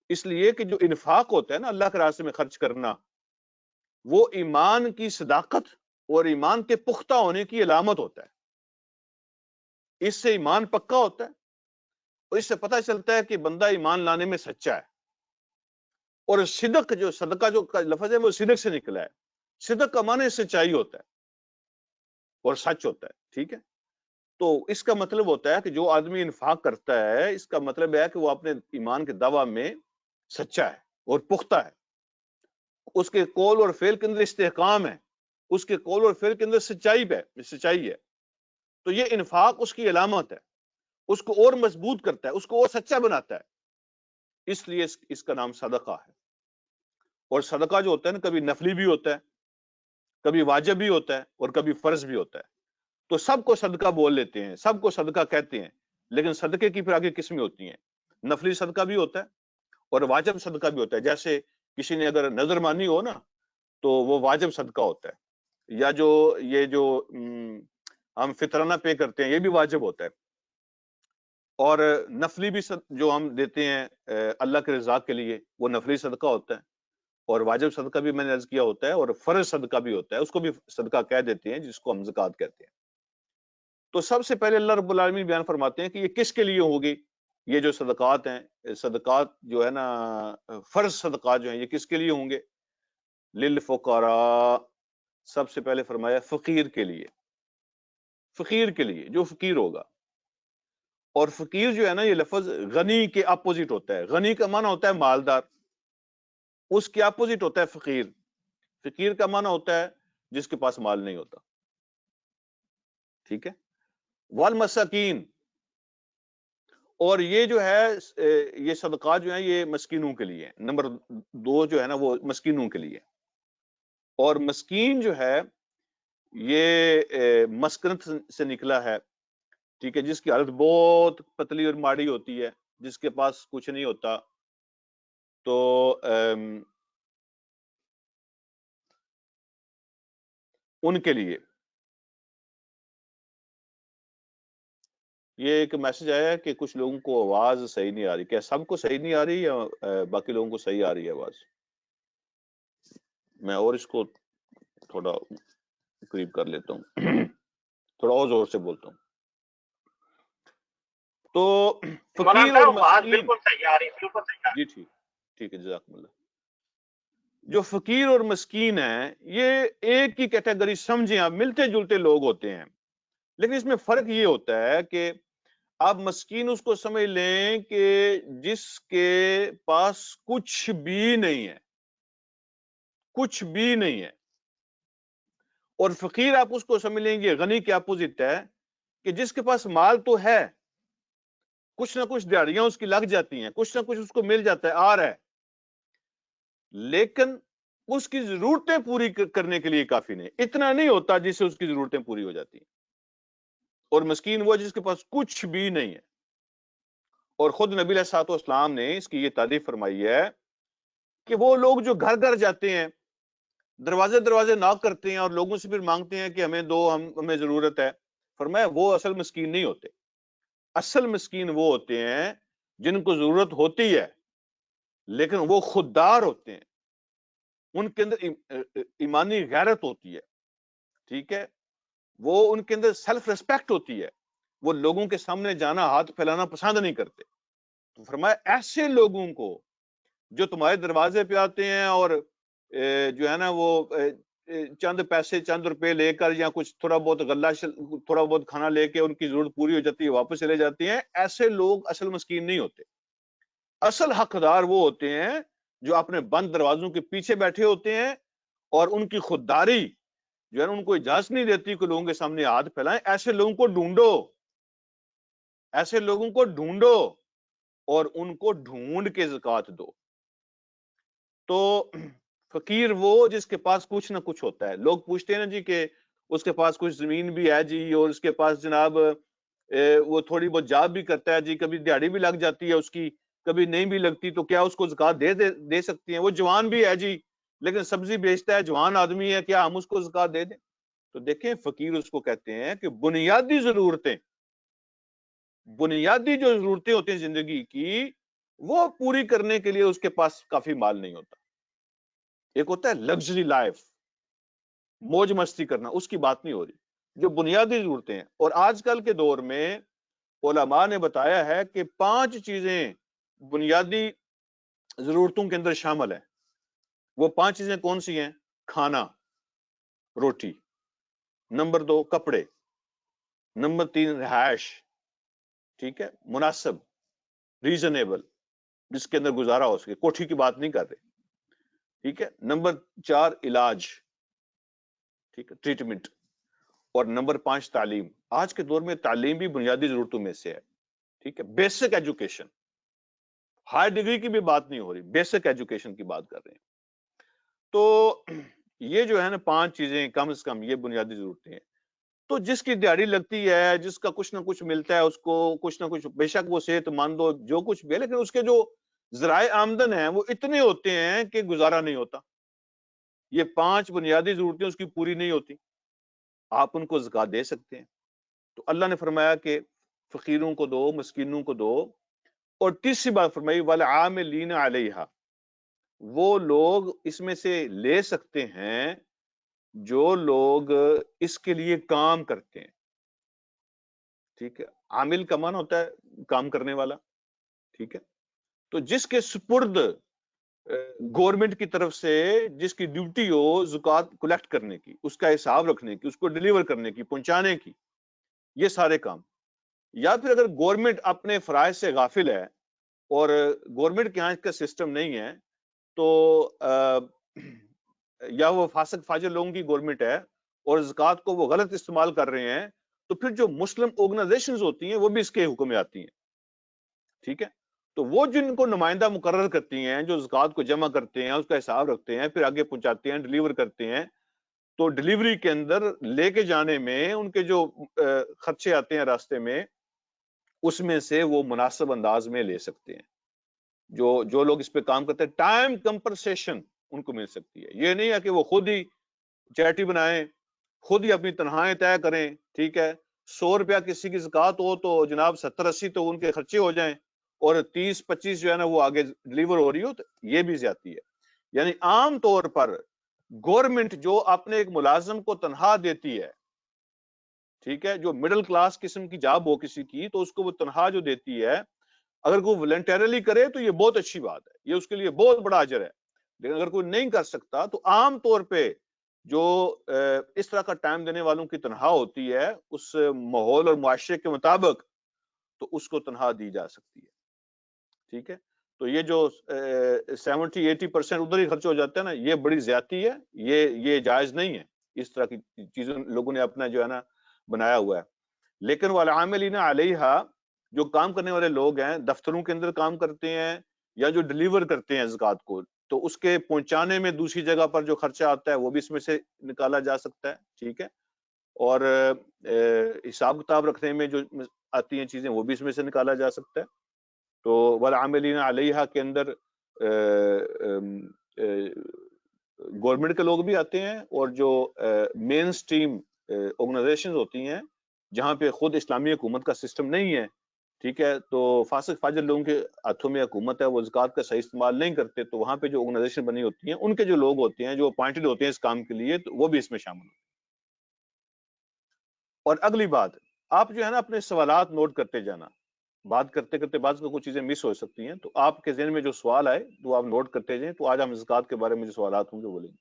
اس لیے کہ جو انفاق ہوتا ہے نا اللہ کے راستے میں خرچ کرنا، وہ ایمان کی صداقت اور ایمان کے پختہ ہونے کی علامت ہوتا ہے۔ اس سے ایمان پکا ہوتا ہے، اور اس سے پتہ چلتا ہے کہ بندہ ایمان لانے میں سچا ہے۔ اور صدق، جو صدقہ جو لفظ ہے وہ صدق سے نکلا ہے، صدق کا معنی سچائی ہوتا ہے اور سچ ہوتا ہے، ٹھیک ہے۔ تو اس کا مطلب ہوتا ہے کہ جو آدمی انفاق کرتا ہے، اس کا مطلب ہے کہ وہ اپنے ایمان کے دعویٰ میں سچا ہے اور پختہ ہے، اس کے قول اور فعل کے اندر استحکام ہے، اس کے قول اور فعل کے اندر سچائی ہے۔ تو یہ انفاق اس کی علامت ہے، اس کو اور مضبوط کرتا ہے، اس کو اور سچا بناتا ہے، اس لیے اس کا نام صدقہ ہے۔ اور صدقہ جو ہوتا ہے نا، کبھی نفلی بھی ہوتا ہے، کبھی واجب بھی ہوتا ہے، اور کبھی فرض بھی ہوتا ہے۔ تو سب کو صدقہ بول لیتے ہیں، سب کو صدقہ کہتے ہیں، لیکن صدقے کی پھر آگے قسمیں ہوتی ہیں۔ نفلی صدقہ بھی ہوتا ہے اور واجب صدقہ بھی ہوتا ہے۔ جیسے کسی نے اگر نظر مانی ہو نا تو وہ واجب صدقہ ہوتا ہے، یا یہ جو ہم فطرانہ پے کرتے ہیں یہ بھی واجب ہوتا ہے، اور نفلی بھی جو ہم دیتے ہیں اللہ کے رضا کے لیے وہ نفلی صدقہ ہوتا ہے، اور واجب صدقہ بھی میں نے عرض کیا ہوتا ہے، اور فرض صدقہ بھی ہوتا ہے، اس کو بھی صدقہ کہہ دیتے ہیں جس کو ہم زکوٰۃ کہتے ہیں۔ تو سب سے پہلے اللہ رب العالمین بیان فرماتے ہیں کہ یہ کس کے لیے ہوگی، یہ جو صدقات ہیں، صدقات جو ہے نا فرض صدقات جو ہیں یہ کس کے لیے ہوں گے؟ للفقراء، سب سے پہلے فرمایا فقیر کے لیے، فقیر کے لیے جو فقیر ہوگا۔ اور فقیر جو ہے نا یہ لفظ غنی کے اپوزٹ ہوتا ہے، غنی کا معنی ہوتا ہے مالدار، اس کے اپوزٹ ہوتا ہے فقیر. فقیر کا معنی ہوتا ہے جس کے پاس مال نہیں ہوتا. ٹھیک ہے. والمساکین، اور یہ جو ہے یہ صدقات جو ہیں یہ مسکینوں کے لیے. نمبر 2 جو ہے نا وہ مسکینوں کے لیے. اور مسکین جو ہے یہ مسکنت سے نکلا ہے. ٹھیک ہے. جس کی حالت بہت پتلی اور ماڑی ہوتی ہے، جس کے پاس کچھ نہیں ہوتا. تو ان کے لیے یہ ایک میسج آیا ہے کہ کچھ لوگوں کو آواز صحیح نہیں آ رہی. کیا سب کو صحیح نہیں آ رہی یا باقی لوگوں کو صحیح آ رہی ہے آواز؟ میں اور اس کو تھوڑا قریب کر لیتا ہوں، تھوڑا اور زور سے بولتا ہوں. تو فقیر اور مسکین، بالکل صحیح آ رہی، بالکل صحیح آ رہی. جی ٹھیک ہے، جزاکم اللہ. جو فقیر اور مسکین ہیں یہ ایک ہی کیٹیگری سمجھیں آپ، ملتے جلتے لوگ ہوتے ہیں، لیکن اس میں فرق یہ ہوتا ہے کہ آپ مسکین اس کو سمجھ لیں کہ جس کے پاس کچھ بھی نہیں ہے، کچھ بھی نہیں ہے. اور فقیر آپ اس کو سمجھ لیں گے غنی کے اپوزٹ ہے کہ جس کے پاس مال تو ہے، کچھ نہ کچھ دیہڑیاں اس کی لگ جاتی ہیں، کچھ نہ کچھ اس کو مل جاتا ہے، آ رہا ہے، لیکن اس کی ضرورتیں پوری کرنے کے لیے کافی نہیں، اتنا نہیں ہوتا جس سے اس کی ضرورتیں پوری ہو جاتی ہیں. اور مسکین وہ جس کے پاس کچھ بھی نہیں ہے. اور خود نبی علیہ الصلوۃ والسلام نے اس کی یہ تعریف فرمائی ہے کہ وہ لوگ جو گھر گھر جاتے ہیں، دروازے دروازے ناک کرتے ہیں اور لوگوں سے پھر مانگتے ہیں کہ ہمیں دو، ہمیں ضرورت ہے. فرمایا وہ اصل مسکین نہیں ہوتے. اصل مسکین وہ ہوتے ہیں جن کو ضرورت ہوتی ہے لیکن وہ خوددار ہوتے ہیں، ان کے اندر ایمانی غیرت ہوتی ہے. ٹھیک ہے. وہ ان کے اندر سیلف ریسپیکٹ ہوتی ہے، وہ لوگوں کے سامنے جانا، ہاتھ پھیلانا پسند نہیں کرتے. تو فرمایا ایسے لوگوں کو جو تمہارے دروازے پہ آتے ہیں اور جو ہے نا وہ چند پیسے، چند روپے لے کر یا کچھ تھوڑا بہت غلہ، تھوڑا بہت کھانا لے کے ان کی ضرورت پوری ہو جاتی ہے، واپس چلے جاتے ہیں، ایسے لوگ اصل مسکین نہیں ہوتے. اصل حقدار وہ ہوتے ہیں جو اپنے بند دروازوں کے پیچھے بیٹھے ہوتے ہیں اور ان کی خودداری جو ہے نا ان کو اجازت نہیں دیتی کہ لوگوں کے سامنے ہاتھ پھیلائیں. ایسے لوگوں کو ڈھونڈو، ایسے لوگوں کو ڈھونڈو اور ان کو ڈھونڈ کے زکوٰۃ دو. تو فقیر وہ جس کے پاس کچھ نہ کچھ ہوتا ہے. لوگ پوچھتے ہیں نا جی کہ اس کے پاس کچھ زمین بھی ہے جی، اور اس کے پاس جناب وہ تھوڑی بہت جاب بھی کرتا ہے جی، کبھی دیہڑی بھی لگ جاتی ہے اس کی، کبھی نہیں بھی لگتی، تو کیا اس کو زکوٰۃ دے سکتی ہیں؟ وہ جوان بھی ہے جی لیکن سبزی بیچتا ہے، جوان آدمی ہے، کیا ہم اس کو زکوٰۃ دے دیں؟ تو دیکھیں فقیر اس کو کہتے ہیں کہ بنیادی ضرورتیں، بنیادی جو ضرورتیں ہوتی ہیں زندگی کی، وہ پوری کرنے کے لیے اس کے پاس کافی مال نہیں ہوتا. ایک ہوتا ہے لگژری لائف، موج مستی کرنا، اس کی بات نہیں ہو رہی، جو بنیادی ضرورتیں ہیں. اور آج کل کے دور میں علماء نے بتایا ہے کہ 5 چیزیں بنیادی ضرورتوں کے اندر شامل ہیں. وہ 5 چیزیں کون سی ہیں؟ کھانا، روٹی، نمبر 2 کپڑے، نمبر 3 رہائش، ٹھیک ہے، مناسب، ریزنیبل، جس کے اندر گزارا ہو سکے، کوٹھی کی بات نہیں کر رہے، ٹھیک ہے، نمبر 4 علاج، ٹھیک ہے، ٹریٹمنٹ، اور نمبر 5 تعلیم. آج کے دور میں تعلیم بھی بنیادی ضرورتوں میں سے ہے. ٹھیک ہے، بیسک ایجوکیشن، ہائی ڈگری کی بھی بات نہیں ہو رہی، بیسک ایجوکیشن کی بات کر رہے ہیں. تو یہ جو ہے نا 5 چیزیں کم از کم یہ بنیادی ضرورتیں ہیں. تو جس کی دیہڑی لگتی ہے، جس کا کچھ نہ کچھ ملتا ہے، اس کو کچھ نہ کچھ، بے شک وہ صحت مند ہو، جو کچھ بھی ہے، لیکن اس کے جو ذرائع آمدن ہیں وہ اتنے ہوتے ہیں کہ گزارا نہیں ہوتا. یہ 5 بنیادی ضرورتیں اس کی پوری نہیں ہوتی، آپ ان کو زکوٰۃ دے سکتے ہیں. تو اللہ نے فرمایا کہ فقیروں کو دو، مسکینوں کو دو. اور تیسری بات فرمائی والعاملین علیہا، وہ لوگ اس میں سے لے سکتے ہیں جو لوگ اس کے لیے کام کرتے ہیں. ٹھیک ہے، عامل کا معنی ہوتا ہے کام کرنے والا. ٹھیک ہے، تو جس کے سپرد گورنمنٹ کی طرف سے جس کی ڈیوٹی ہو زکوٰۃ کلیکٹ کرنے کی، اس کا حساب رکھنے کی، اس کو ڈیلیور کرنے کی، پہنچانے کی، یہ سارے کام. یا پھر اگر گورنمنٹ اپنے فرائض سے غافل ہے اور گورنمنٹ کے یہاں کا سسٹم نہیں ہے تو یا وہ فاسق فاجر لوگوں کی گورنمنٹ ہے اور زکوٰۃ کو وہ غلط استعمال کر رہے ہیں، تو پھر جو مسلم آرگنائزیشنز ہوتی ہیں وہ بھی اس کے حکم میں آتی ہیں، ٹھیک ہے؟ تو وہ جن کو نمائندہ مقرر کرتی ہیں، جو زکوٰۃ کو جمع کرتے ہیں، اس کا حساب رکھتے ہیں، پھر آگے پہنچاتے ہیں، ڈلیور کرتے ہیں، تو ڈلیوری کے اندر لے کے جانے میں ان کے جو خرچے آتے ہیں راستے میں، اس میں سے وہ مناسب انداز میں لے سکتے ہیں۔ جو لوگ اس پہ کام کرتے ہیں، ٹائم کمپنسیشن ان کو مل سکتی ہے۔ یہ نہیں ہے کہ وہ خود ہی چیریٹی بنائیں، خود ہی اپنی تنخواہیں طے کریں، ٹھیک ہے؟ 100 روپیہ کسی کی زکوٰۃ ہو تو جناب 70-80 تو ان کے خرچے ہو جائیں، اور 30-25 جو ہے نا وہ آگے ڈلیور ہو رہی ہو، تو یہ بھی زیادتی ہے۔ یعنی عام طور پر گورنمنٹ جو اپنے ایک ملازم کو تنخواہ دیتی ہے، ٹھیک ہے، جو مڈل کلاس قسم کی جاب ہو کسی کی، تو اس کو وہ تنخواہ جو دیتی ہے، اگر کوئی والنٹیرلی کرے تو یہ بہت اچھی بات ہے، یہ اس کے لیے بہت بڑا اجر ہے۔ لیکن اگر کوئی نہیں کر سکتا تو عام طور پہ جو اس طرح کا ٹائم دینے والوں کی تنخواہ ہوتی ہے، اس ماحول اور معاشرے کے مطابق تو اس کو تنخواہ دی جا سکتی ہے، ٹھیک ہے؟ تو یہ جو 70-80% ادھر ہی خرچ ہو جاتا ہے نا، یہ بڑی زیادتی ہے، یہ جائز نہیں ہے۔ اس طرح کی چیزیں لوگوں نے اپنا جو ہے نا بنایا ہوا ہے۔ لیکن والعاملین علیہا، جو کام کرنے والے لوگ ہیں، دفتروں کے اندر کام کرتے ہیں یا جو ڈلیور کرتے ہیں زکوٰۃ کو، تو اس کے پہنچانے میں دوسری جگہ پر جو خرچہ آتا ہے وہ بھی اس میں سے نکالا جا سکتا ہے، ٹھیک ہے؟ اور حساب کتاب رکھنے میں جو آتی ہیں چیزیں وہ بھی اس میں سے نکالا جا سکتا ہے۔ تو والعاملین علیہا کے اندر گورنمنٹ کے لوگ بھی آتے ہیں، اور جو مین سٹریم آرگنائزیشنز ہوتی ہیں جہاں پہ خود اسلامی حکومت کا سسٹم نہیں ہے، ٹھیک ہے، تو فاسق فاجر لوگوں کے ہاتھوں میں حکومت ہے، وہ زکوٰۃ کا صحیح استعمال نہیں کرتے، تو وہاں پہ جو آرگنائزیشن بنی ہوتی ہیں، ان کے جو لوگ ہوتے ہیں جو اپوائنٹڈ ہوتے ہیں اس کام کے لیے، تو وہ بھی اس میں شامل ہوتے ہیں۔ اور اگلی بات، آپ جو ہے نا اپنے سوالات نوٹ کرتے جانا، بات کرتے کرتے بعض کو کچھ چیزیں مس ہو سکتی ہیں، تو آپ کے ذہن میں جو سوال آئے تو آپ نوٹ کرتے جائیں، تو آج ہم زکوٰۃ کے بارے میں جو سوالات ہوں گے وہ لیں گے۔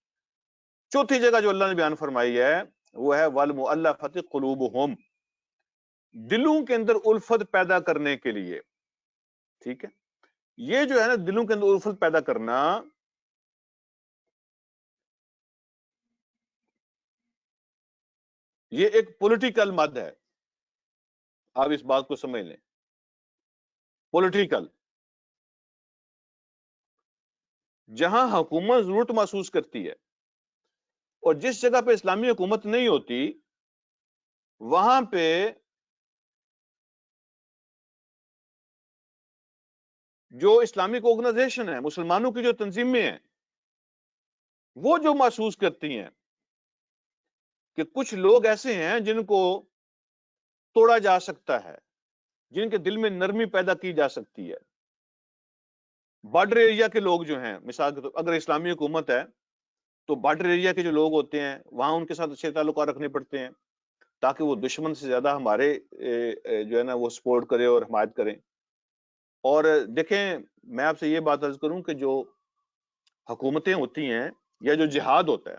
چوتھی جگہ جو اللہ نے بیان فرمائی ہے وہ ہے وَالْمُؤَلَّفَةِ قُلُوبُهُمْ، دلوں کے اندر الفت پیدا کرنے کے لیے، ٹھیک ہے؟ یہ جو ہے نا دلوں کے اندر الفت پیدا کرنا، یہ ایک پولیٹیکل مد ہے، آپ اس بات کو سمجھ لیں، پولیٹیکل، جہاں حکومت ضرورت محسوس کرتی ہے اور جس جگہ پہ اسلامی حکومت نہیں ہوتی، وہاں پہ جو اسلامک آرگنائزیشن ہے، مسلمانوں کی جو تنظیمیں ہیں، وہ جو محسوس کرتی ہیں کہ کچھ لوگ ایسے ہیں جن کو توڑا جا سکتا ہے، جن کے دل میں نرمی پیدا کی جا سکتی ہے، بارڈر ایریا کے لوگ جو ہیں، مثال کے طور اگر اسلامی حکومت ہے تو بارڈر ایریا کے جو لوگ ہوتے ہیں وہاں ان کے ساتھ اچھے تعلقات رکھنے پڑتے ہیں تاکہ وہ دشمن سے زیادہ ہمارے جو ہے نا وہ سپورٹ کرے اور حمایت کریں۔ اور دیکھیں، میں آپ سے یہ بات عرض کروں کہ جو حکومتیں ہوتی ہیں یا جو جہاد ہوتا ہے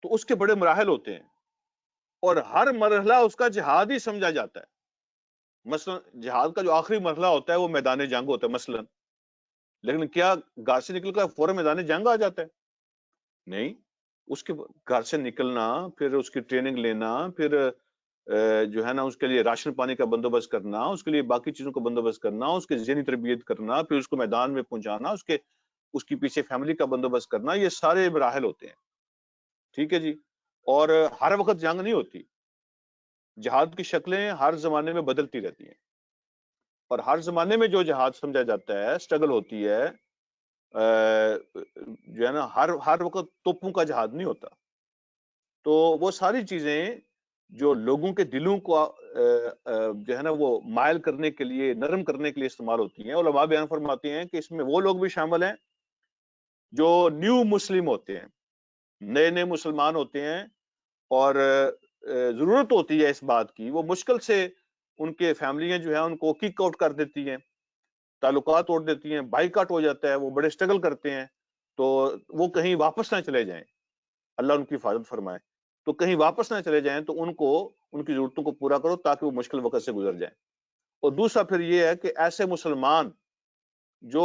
تو اس کے بڑے مراحل ہوتے ہیں، اور ہر مرحلہ اس کا جہاد ہی سمجھا جاتا ہے۔ مثلا جہاد کا جو آخری مرحلہ ہوتا ہے وہ میدان جنگ ہوتا ہے مثلا، لیکن کیا گھر سے نکل کر فوراً میدان جنگ آ جاتا ہے؟ نہیں، اس کے گھر سے نکلنا، پھر اس کی ٹریننگ لینا، پھر جو ہے نا اس کے لیے راشن پانی کا بندوبست کرنا، اس کے لیے باقی چیزوں کا بندوبست کرنا، اس کی ذہنی تربیت کرنا، پھر اس کو میدان میں پہنچانا، اس کی پیچھے فیملی کا بندوبست کرنا، یہ سارے مراحل ہوتے ہیں، ٹھیک ہے جی۔ اور ہر وقت جنگ نہیں ہوتی، جہاد کی شکلیں ہر زمانے میں بدلتی رہتی ہیں، اور ہر زمانے میں جو جہاد سمجھا جاتا ہے، اسٹرگل ہوتی ہے، جو ہے نا ہر وقت توپوں کا جہاد نہیں ہوتا۔ تو وہ ساری چیزیں جو لوگوں کے دلوں کو جو ہے نا وہ مائل کرنے کے لیے، نرم کرنے کے لیے استعمال ہوتی ہیں۔ علماء بیان فرماتے ہیں کہ اس میں وہ لوگ بھی شامل ہیں جو نیو مسلم ہوتے ہیں، نئے نئے مسلمان ہوتے ہیں، اور ضرورت ہوتی ہے اس بات کی، وہ مشکل سے ان کے فیملیاں جو ہیں ان کو کک آؤٹ کر دیتی ہیں، تعلقات توڑ دیتی ہیں، بائی کاٹ ہو جاتا ہے، وہ بڑے اسٹرگل کرتے ہیں، تو وہ کہیں واپس نہ چلے جائیں، اللہ ان کی حفاظت فرمائے، تو کہیں واپس نہ چلے جائیں، تو ان کی ضرورتوں کو پورا کرو تاکہ وہ مشکل وقت سے گزر جائیں۔ اور دوسرا پھر یہ ہے کہ ایسے مسلمان جو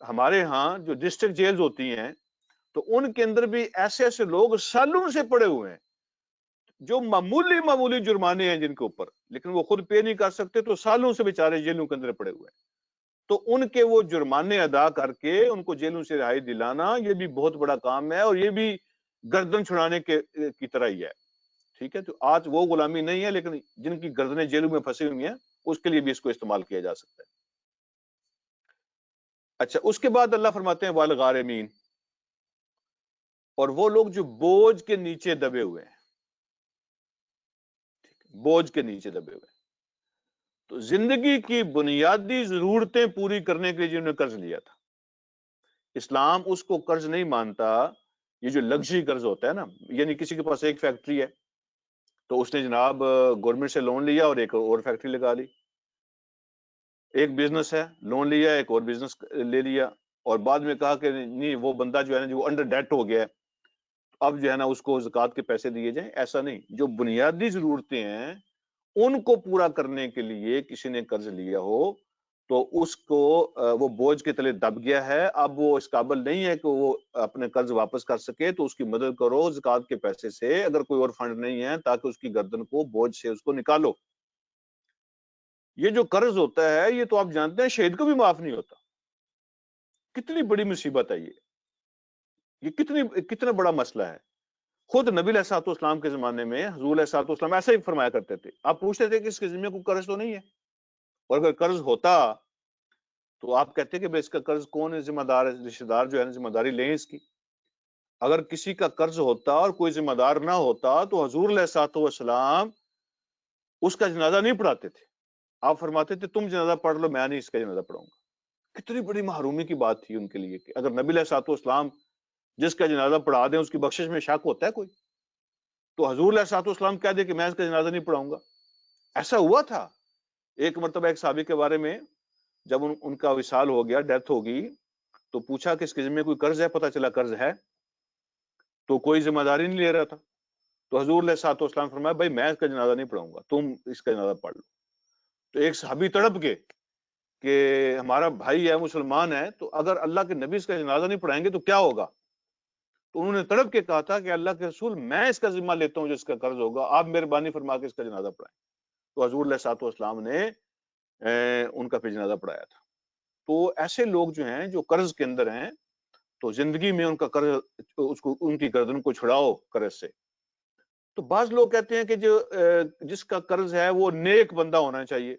ہمارے ہاں جو ڈسٹرکٹ جیلز ہوتی ہیں تو ان کے اندر بھی ایسے ایسے لوگ سالوں سے پڑے ہوئے ہیں جو معمولی جرمانے ہیں جن کے اوپر، لیکن وہ خود پے نہیں کر سکتے، تو سالوں سے بیچارے جیلوں کے اندر پڑے ہوئے ہیں. تو ان کے وہ جرمانے ادا کر کے ان کو جیلوں سے رہائی دلانا یہ بھی بہت بڑا کام ہے، اور یہ بھی گردن چھڑانے کی طرح ہی ہے. ٹھیک ہے، تو آج وہ غلامی نہیں ہے، لیکن جن کی گردنیں جیلوں میں پھنسی ہوئی ہیں اس کے لیے بھی اس کو استعمال کیا جا سکتا ہے. اچھا، اس کے بعد اللہ فرماتے ہیں والغارمین، اور وہ لوگ جو بوجھ کے نیچے دبے ہوئے ہیں، بوجھ کے نیچے دبے ہوئے ہیں. تو زندگی کی بنیادی ضرورتیں پوری کرنے کے لیے جنہوں نے قرض لیا تھا، اسلام اس کو قرض نہیں مانتا. یہ جو لگژری قرض ہوتا ہے نا، یعنی کسی کے پاس ایک فیکٹری ہے تو اس نے جناب گورنمنٹ سے لون لیا اور ایک اور فیکٹری لگا لی. ایک بزنس ہے، لون لیا، ایک اور بزنس لے لیا، اور بعد میں کہا کہ نہیں وہ بندہ جو ہے نا جو انڈر ڈیٹ ہو گیا ہے، اب جو ہے نا اس کو زکوٰۃ کے پیسے دیے جائیں. ایسا نہیں. جو بنیادی ضرورتیں ہیں ان کو پورا کرنے کے لیے کسی نے قرض لیا ہو تو اس کو وہ بوجھ کے تلے دب گیا ہے، اب وہ اس قابل نہیں ہے کہ وہ اپنے قرض واپس کر سکے، تو اس کی مدد کرو زکوٰۃ کے پیسے سے، اگر کوئی اور فنڈ نہیں ہے تاکہ اس کی گردن کو بوجھ سے اس کو نکالو. یہ جو قرض ہوتا ہے یہ تو آپ جانتے ہیں شہید کو بھی معاف نہیں ہوتا. کتنی بڑی مصیبت ہے یہ کتنا بڑا مسئلہ ہے. خود نبی علیہ الصلوۃ والسلام کے زمانے میں حضور علیہ الصلوۃ والسلام ایسا ہی فرمایا کرتے تھے. آپ پوچھتے تھے کہ اس کے ذمہ کوئی قرض تو نہیں ہے، اور اگر قرض ہوتا تو آپ کہتے کہ اس کا قرض کون ہے ذمہ دار ہے، رشتہ دار جو ہے نا ذمہ داری لیں اس کی. اگر کسی کا قرض ہوتا اور کوئی ذمہ دار نہ ہوتا تو حضور علیہ الصلوۃ والسلام اس کا جنازہ نہیں پڑھاتے تھے. آپ فرماتے تھے تم جنازہ پڑھ لو، میں نہیں اس کا جنازہ پڑھاؤں گا. کتنی بڑی محرومی کی بات تھی ان کے لیے کہ اگر نبی علیہ الصلوۃ والسلام جس کا جنازہ پڑھا دیں اس کی بخشش میں شک ہوتا ہے کوئی؟ تو حضور علیہ الصلوۃ والسلام کہہ دے کہ میں اس کا جنازہ نہیں پڑھاؤں گا. ایسا ہوا تھا. ایک مرتبہ ایک صحابی کے بارے میں جب ان کا وصال ہو گیا، ڈیتھ ہوگی، تو پوچھا کہ اس کے ذمہ کوئی قرض ہے، پتہ چلا قرض ہے، تو کوئی ذمہ داری نہیں لے رہا تھا. تو حضور علیہ الصلوۃ والسلام فرمایا بھائی میں اس کا جنازہ نہیں پڑھاؤں گا، تم اس کا جنازہ پڑھ لو. تو ایک صحابی تڑپ کے کہ ہمارا بھائی ہے، مسلمان ہے، تو اگر اللہ کے نبی اس کا جنازہ نہیں پڑھائیں گے تو کیا ہوگا؟ تو انہوں نے تڑپ کے کہا تھا کہ اللہ کے رسول میں اس کا ذمہ لیتا ہوں جس کا قرض ہوگا، آپ مہربانی فرما کے اس کا جنازہ پڑھائیں. تو حضور علیہ الصلوۃ والسلام نے ان کا پھر جنازہ پڑھایا تھا. تو ایسے لوگ جو ہیں جو قرض کے اندر ہیں تو زندگی میں ان کا قرض ان کی گردن کو چھڑاؤ قرض سے. تو بعض لوگ کہتے ہیں کہ جو جس کا قرض ہے وہ نیک بندہ ہونا چاہیے.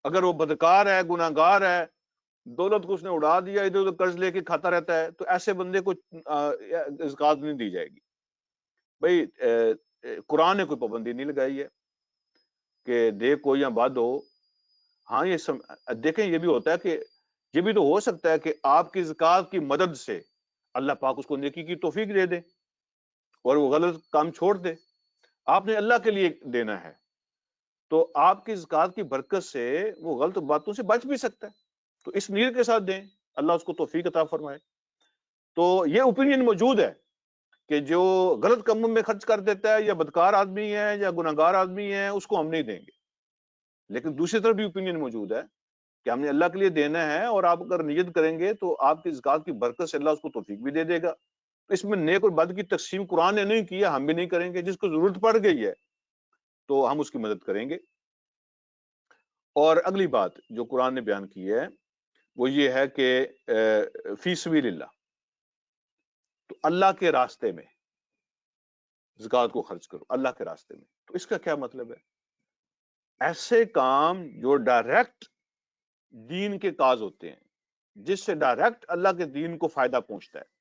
اگر وہ بدکار ہے، گناہ گار ہے، دولت کو اس نے اڑا دیا، ادھر ادھر قرض لے کے کھاتا رہتا ہے، تو ایسے بندے کو زکوٰۃ نہیں دی جائے گی. بھائی قرآن نے کوئی پابندی نہیں لگائی ہے کہ دیکھ ہو یا بد ہو. ہاں یہ دیکھیں یہ بھی ہوتا ہے کہ یہ بھی تو ہو سکتا ہے کہ آپ کی زکوٰۃ کی مدد سے اللہ پاک اس کو نیکی کی توفیق دے دے اور وہ غلط کام چھوڑ دے. آپ نے اللہ کے لیے دینا ہے تو آپ کی زکوٰۃ کی برکت سے وہ غلط باتوں سے بچ بھی سکتا ہے. تو اس نیت کے ساتھ دیں، اللہ اس کو توفیق عطا فرمائے. تو یہ اوپینین موجود ہے کہ جو غلط کاموں میں خرچ کر دیتا ہے یا بدکار آدمی ہے یا گناہ گار آدمی ہے اس کو ہم نہیں دیں گے. لیکن دوسری طرف بھی اوپینین موجود ہے کہ ہم نے اللہ کے لیے دینا ہے، اور آپ اگر نیت کریں گے تو آپ کی زکوٰۃ کی برکت سے اللہ اس کو توفیق بھی دے دے گا. اس میں نیک اور بد کی تقسیم قرآن نے نہیں کیا، ہم بھی نہیں کریں گے. جس کو ضرورت پڑ گئی ہے تو ہم اس کی مدد کریں گے. اور اگلی بات جو قرآن نے بیان کی ہے وہ یہ ہے کہ فی سبیل اللہ، تو اللہ کے راستے میں زکوٰۃ کو خرچ کرو، اللہ کے راستے میں. تو اس کا کیا مطلب ہے؟ ایسے کام جو ڈائریکٹ دین کے کاز ہوتے ہیں، جس سے ڈائریکٹ اللہ کے دین کو فائدہ پہنچتا ہے،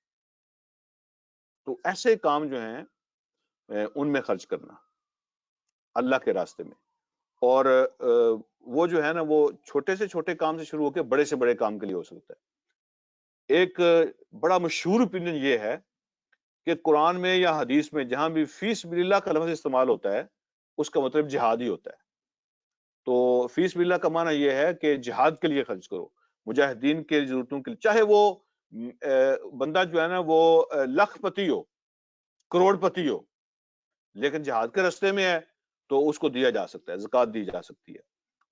تو ایسے کام جو ہیں ان میں خرچ کرنا اللہ کے راستے میں. اور وہ جو ہے نا وہ چھوٹے سے چھوٹے کام سے شروع ہو کے بڑے سے بڑے کام کے لیے ہو سکتا ہے. ایک بڑا مشہور اوپینین یہ ہے کہ قرآن میں یا حدیث میں جہاں بھی فی سبیل اللہ کا لفظ استعمال ہوتا ہے اس کا مطلب جہاد ہی ہوتا ہے. تو فی سبیل اللہ کا معنی یہ ہے کہ جہاد کے لیے خرچ کرو، مجاہدین کے ضرورتوں کے لیے، چاہے وہ بندہ جو ہے نا وہ لاکھ پتی ہو، کروڑ پتی ہو، لیکن جہاد کے راستے میں ہے تو اس کو دیا جا سکتا ہے، زکوٰۃ دی جا سکتی ہے.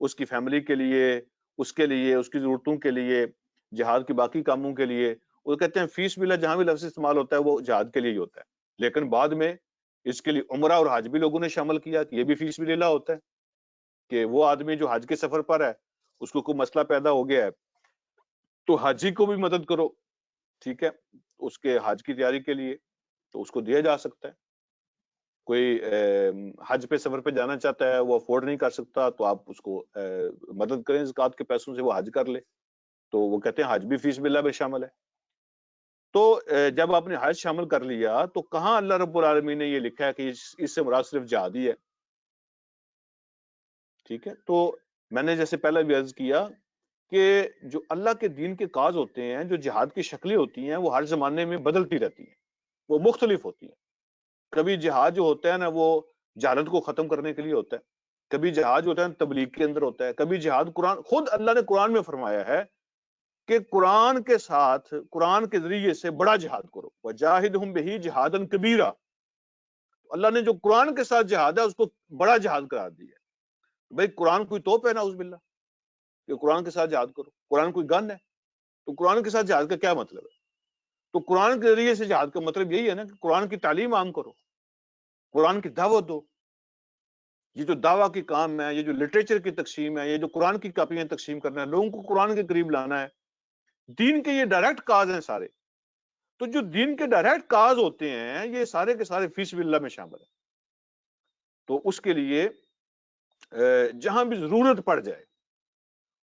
اس کی فیملی کے لیے، اس کی ضرورتوں کے لیے. جہاد کی باقی کاموں کے لیے، وہ کہتے ہیں فی سبیل اللہ جہاں بھی لفظ استعمال ہوتا ہے وہ جہاد کے لیے ہی ہوتا ہے، لیکن بعد میں اس کے لیے عمرہ اور حج بھی لوگوں نے شامل کیا کہ یہ بھی فی سبیل اللہ ہوتا ہے، کہ وہ آدمی جو حج کے سفر پر ہے اس کو کوئی مسئلہ پیدا ہو گیا ہے تو حاجی کو بھی مدد کرو، ٹھیک ہے، اس کے حج کی تیاری کے لیے، تو اس کو دیا جا سکتا ہے۔ کوئی حج پہ سفر پہ جانا چاہتا ہے، وہ افورڈ نہیں کر سکتا، تو آپ اس کو مدد کریں زکوٰۃ کے پیسوں سے، وہ حج کر لے، تو وہ کہتے ہیں حج بھی فی سبیل اللہ میں شامل ہے۔ تو جب آپ نے حج شامل کر لیا تو کہاں اللہ رب العالمین نے یہ لکھا ہے کہ اس سے مراد صرف جہاد ہی ہے؟ ٹھیک ہے، تو میں نے جیسے پہلے بھی عرض کیا کہ جو اللہ کے دین کے کاز ہوتے ہیں، جو جہاد کی شکلیں ہوتی ہیں، وہ ہر زمانے میں بدلتی رہتی ہیں، وہ مختلف ہوتی ہیں۔ کبھی جہاد جو ہوتا ہے نا وہ جہالت کو ختم کرنے کے لیے ہوتا ہے، کبھی جہاد جو ہوتا ہے تبلیغ کے اندر ہوتا ہے، کبھی جہاد قرآن، خود اللہ نے قرآن میں فرمایا ہے کہ قرآن کے ساتھ، قرآن کے ذریعے سے بڑا جہاد کرو، وجاہدہم بہ جہادا کبیرا، اللہ نے جو قرآن کے ساتھ جہاد ہے اس کو بڑا جہاد قرار دیا ہے۔ بھائی قرآن کوئی توپ ہے نعوذ باللہ کہ قرآن کے ساتھ جہاد کرو، قرآن کوئی گن ہے تو قرآن کے ساتھ جہاد کا کیا مطلب ہے؟ تو قرآن کے ذریعے سے جہاد کا مطلب یہی ہے نا کہ قرآن کی تعلیم عام کرو، قرآن کی دعوت دو۔ یہ جو دعویٰ کی کام ہے، یہ جو لٹریچر کی تقسیم ہے، یہ جو قرآن کی کاپیاں تقسیم کرنا ہے، لوگوں کو قرآن کے قریب لانا ہے، دین کے یہ ڈائریکٹ کاز ہیں سارے۔ تو جو دین کے ڈائریکٹ کاز ہوتے ہیں یہ سارے کے سارے فی سبیل اللہ میں شامل ہیں۔ تو اس کے لیے جہاں بھی ضرورت پڑ جائے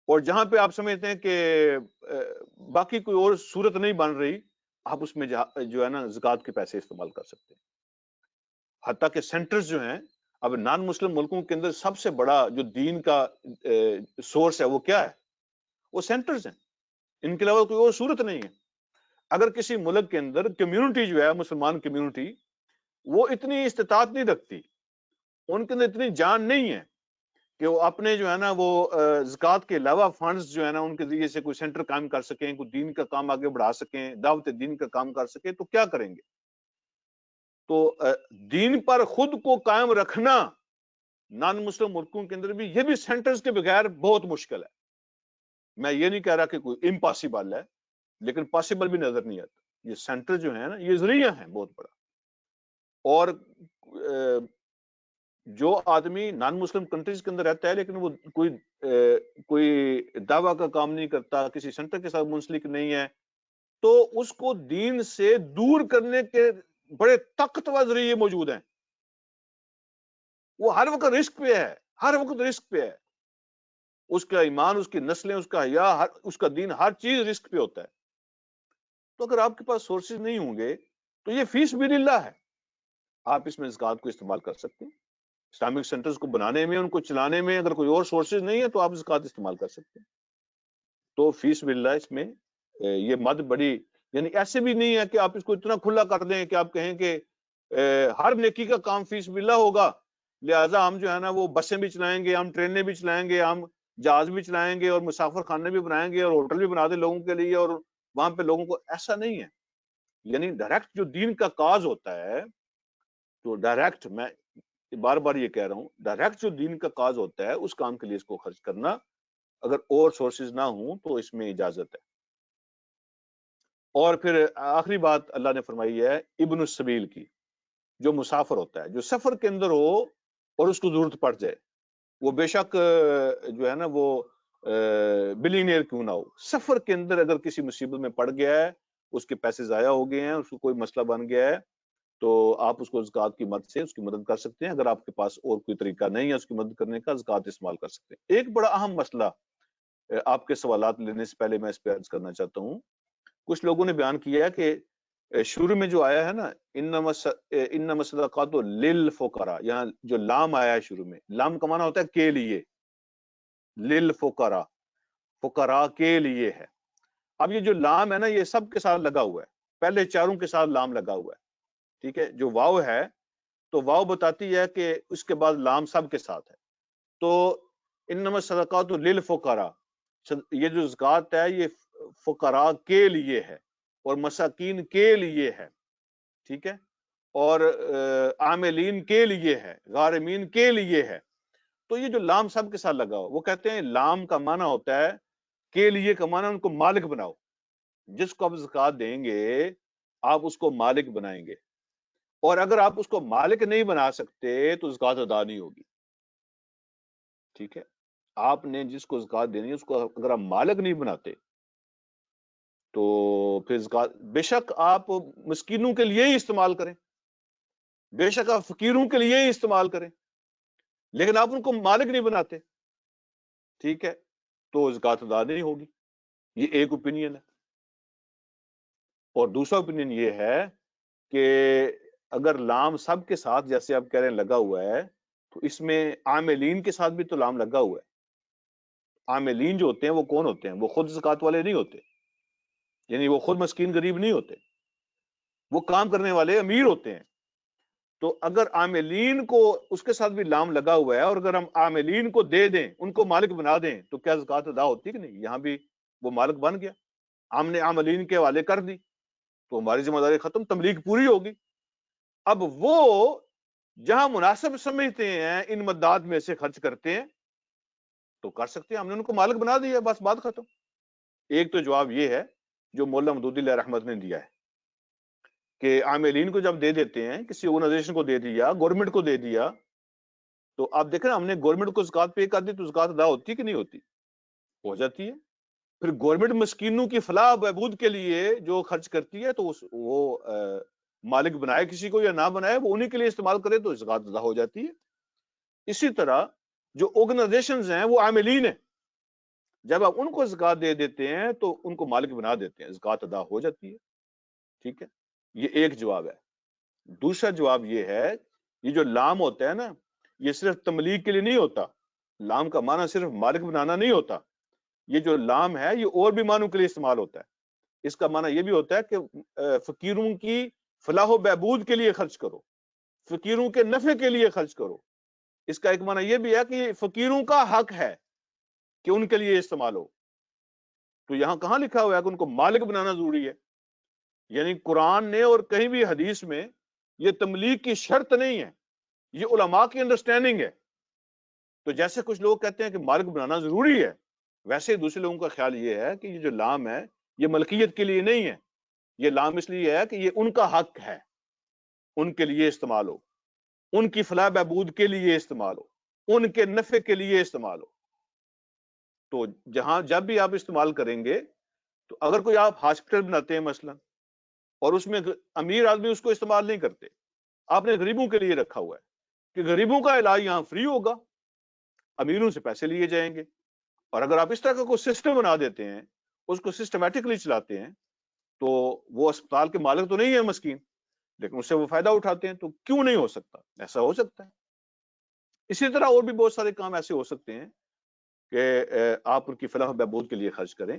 اور جہاں پہ آپ سمجھتے ہیں کہ باقی کوئی اور صورت نہیں بن رہی، آپ اس میں جو ہے نا زکوٰۃ کے پیسے استعمال کر سکتے ہیں۔ حتیٰ کہ سینٹرز جو ہیں، اب نان مسلم ملکوں کے اندر سب سے بڑا جو دین کا سورس ہے وہ کیا ہے؟ وہ سینٹرز ہیں، ان کے علاوہ کوئی اور صورت نہیں ہے۔ اگر کسی ملک کے اندر کمیونٹی جو ہے، مسلمان کمیونٹی، وہ اتنی استطاعت نہیں رکھتی، ان کے اندر اتنی جان نہیں ہے کہ وہ اپنے جو ہے نا وہ زکوٰۃ کے علاوہ فنڈز جو ہے نا ان کے ذریعے سے کوئی سینٹر قائم کر سکیں، کوئی دین کا کام آگے بڑھا سکیں، دعوت دین کا کام کر سکیں، تو کیا کریں گے؟ تو دین پر خود کو قائم رکھنا نان مسلم ملکوں کے اندر بھی، یہ بھی سینٹرز کے بغیر بہت مشکل ہے۔ میں یہ نہیں کہہ رہا کہ کوئی امپاسبل ہے، لیکن پاسبل بھی نظر نہیں آتا۔ یہ سینٹر جو ہے نا یہ ذریعہ ہیں بہت بڑا، اور جو آدمی نان مسلم کنٹریز کے اندر رہتا ہے لیکن وہ کوئی دعویٰ کا کام نہیں کرتا، کسی سینٹر کے ساتھ منسلک نہیں ہے، تو اس کو دین سے دور کرنے کے بڑے طاقتور ذریعے موجود ہیں۔ وہ ہر وقت رسک پہ ہے، ہر وقت رسک پہ ہے، اس کا ایمان، اس کی نسلیں، اس کا حیا، اس کا دین، ہر چیز رسک پہ ہوتا ہے۔ تو اگر آپ کے پاس سورسز نہیں ہوں گے تو یہ فی سبیل اللہ ہے، آپ اس میں زکوٰۃ کو استعمال کر سکتے ہیں۔ اسلامک سینٹرز کو بنانے میں، ان کو چلانے میں اگر کوئی اور سورسز نہیں ہے تو آپ زکوٰۃ استعمال کر سکتے ہیں۔ تو فی سبیل اللہ اس میں یہ مد بڑی، یعنی ایسے بھی نہیں ہے کہ آپ اس کو اتنا کھلا کر دیں کہ آپ کہیں کہ ہر نیکی کا کام فی سبیل اللہ ہوگا، لہٰذا ہم جو ہے نا وہ بسیں بھی چلائیں گے، ہم ٹرینیں بھی چلائیں گے، ہم جہاز بھی چلائیں گے، اور مسافر خانے بھی بنائیں گے، اور ہوٹل بھی بنا دیں لوگوں کے لیے، اور وہاں پہ لوگوں کو، ایسا نہیں ہے۔ یعنی ڈائریکٹ جو دین کا کاز ہوتا ہے، تو ڈائریکٹ، میں بار بار یہ کہہ رہا ہوں، ڈائریکٹ جو دین کا کاز ہوتا ہے اس کام کے لیے اس کو خرچ کرنا، اگر اور سورسز نہ ہوں تو اس میں اجازت ہے۔ اور پھر آخری بات اللہ نے فرمائی ہے ابن السبیل کی، جو مسافر ہوتا ہے، جو سفر کے اندر ہو اور اس کو ضرورت پڑ جائے، وہ بے شک جو ہے نا وہ بلینئر کیوں نہ ہو، سفر کے اندر اگر کسی مصیبت میں پڑ گیا ہے، اس کے پیسے ضائع ہو گئے ہیں، اس کو کوئی مسئلہ بن گیا ہے، تو آپ اس کو زکوٰۃ کی مدد سے اس کی مدد کر سکتے ہیں۔ اگر آپ کے پاس اور کوئی طریقہ نہیں ہے اس کی مدد کرنے کا، زکوٰۃ استعمال کر سکتے ہیں۔ ایک بڑا اہم مسئلہ آپ کے سوالات لینے سے پہلے میں اس پہ عرض کرنا چاہتا ہوں۔ کچھ لوگوں نے بیان کیا ہے کہ شروع میں جو آیا ہے نا انما الصدقات للفقراء، یہاں جو لام آیا ہے شروع میں، لام کا معنی ہوتا ہے کے لیے، للفقراء، فقراء کے لیے ہے۔ اب یہ جو لام ہے نا یہ سب کے ساتھ لگا ہوا ہے، پہلے چاروں کے ساتھ لام لگا ہوا ہے، ٹھیک ہے۔ جو واو ہے تو واو بتاتی ہے کہ اس کے بعد لام سب کے ساتھ ہے۔ تو انما الصدقات للفقراء، یہ جو زکوٰۃ ہے یہ فقراء کے لیے ہے اور مساکین کے لیے ہے، ٹھیک ہے، اور عاملین کے لیے ہے، غارمین کے لیے ہے۔ تو یہ جو لام سب کے ساتھ لگا ہو، وہ کہتے ہیں لام کا معنی ہوتا ہے کے لیے کا معنی ان کو مالک بناؤ. جس کو آپ زکات دیں گے آپ اس کو مالک بنائیں گے, اور اگر آپ اس کو مالک نہیں بنا سکتے تو زکات ادا نہیں ہوگی. ٹھیک ہے, آپ نے جس کو زکات دینی ہے اس کو اگر آپ مالک نہیں بناتے تو پھر زکات, بے شک آپ مسکینوں کے لیے ہی استعمال کریں, بے شک آپ فقیروں کے لیے ہی استعمال کریں, لیکن آپ ان کو مالک نہیں بناتے, ٹھیک ہے, تو زکات ادا نہیں ہوگی. یہ ایک اوپینین ہے. اور دوسرا اوپینین یہ ہے کہ اگر لام سب کے ساتھ جیسے آپ کہہ رہے ہیں لگا ہوا ہے تو اس میں عاملین کے ساتھ بھی تو لام لگا ہوا ہے. عاملین جو ہوتے ہیں وہ کون ہوتے ہیں؟ وہ خود زکات والے نہیں ہوتے, یعنی وہ خود مسکین غریب نہیں ہوتے, وہ کام کرنے والے امیر ہوتے ہیں. تو اگر عاملین کو اس کے ساتھ بھی لام لگا ہوا ہے اور اگر ہم عاملین کو دے دیں, ان کو مالک بنا دیں, تو کیا زکات ادا ہوتی کہ نہیں؟ یہاں بھی وہ مالک بن گیا, ہم نے عاملین کے حوالے کر دی تو ہماری ذمہ داری ختم, تملیغ پوری ہوگی. اب وہ جہاں مناسب سمجھتے ہیں ان مدات میں سے خرچ کرتے ہیں تو کر سکتے ہیں, ہم نے ان کو مالک بنا دیا, بس بات ختم. ایک تو جواب یہ ہے جو مولانا مودودی علیہ رحمت نے دیا ہے کہ عاملین کو جب دے دیتے ہیں, کسی آرگنائزیشن کو دے دیا, گورنمنٹ کو دے دیا, تو آپ دیکھیں ہم نے گورنمنٹ کو زکات پے کر دی تو زکات ادا ہوتی کہ نہیں ہوتی؟ ہو جاتی ہے. پھر گورنمنٹ مسکینوں کی فلاح بہبود کے لیے جو خرچ کرتی ہے تو وہ مالک بنائے کسی کو یا نہ بنائے, وہ انہی کے لیے استعمال کرے تو زکات ادا ہو جاتی ہے. اسی طرح جو آرگنائزیشنز ہیں وہ عاملین ہیں, جب آپ ان کو زکات دے دیتے ہیں تو ان کو مالک بنا دیتے ہیں, زکات ادا ہو جاتی ہے. ٹھیک ہے, یہ ایک جواب ہے. دوسرا جواب یہ ہے, یہ جو لام ہوتا ہے نا, یہ صرف تملیغ کے لیے نہیں ہوتا. لام کا معنی صرف مالک بنانا نہیں ہوتا, یہ جو لام ہے یہ اور بھی معنوں کے لیے استعمال ہوتا ہے. اس کا معنی یہ بھی ہوتا ہے کہ فقیروں کی فلاح و بہبود کے لیے خرچ کرو, فقیروں کے نفع کے لیے خرچ کرو. اس کا ایک معنی یہ بھی ہے کہ فقیروں کا حق ہے کہ ان کے لیے استعمال ہو. تو یہاں کہاں لکھا ہوا ہے کہ ان کو مالک بنانا ضروری ہے؟ یعنی قرآن نے اور کہیں بھی حدیث میں یہ تملیغ کی شرط نہیں ہے, یہ علماء کی انڈرسٹینڈنگ ہے. تو جیسے کچھ لوگ کہتے ہیں کہ مالک بنانا ضروری ہے, ویسے دوسرے لوگوں کا خیال یہ ہے کہ یہ جو لام ہے یہ ملکیت کے لیے نہیں ہے, یہ لام اس لیے ہے کہ یہ ان کا حق ہے, ان کے لیے استعمال ہو, ان کی فلاح بہبود کے لیے استعمال ہو, ان کے نفع کے لیے استعمال ہو. تو جہاں جب بھی آپ استعمال کریں گے تو اگر کوئی آپ ہاسپٹل بناتے ہیں مثلا اور اس میں امیر آدمی اس کو استعمال نہیں کرتے, آپ نے غریبوں کے لیے رکھا ہوا ہے کہ غریبوں کا علاج یہاں فری ہوگا, امیروں سے پیسے لیے جائیں گے. اور اگر آپ اس طرح کا کوئی سسٹم بنا دیتے ہیں, اس کو سسٹمیٹکلی چلاتے ہیں, تو وہ اسپتال کے مالک تو نہیں ہے مسکین, لیکن اس سے وہ فائدہ اٹھاتے ہیں, تو کیوں نہیں ہو سکتا؟ ایسا ہو سکتا ہے. اسی طرح اور بھی بہت سارے کام ایسے ہو سکتے ہیں کہ آپ ان کی فلاح و بہبود کے لیے خرچ کریں.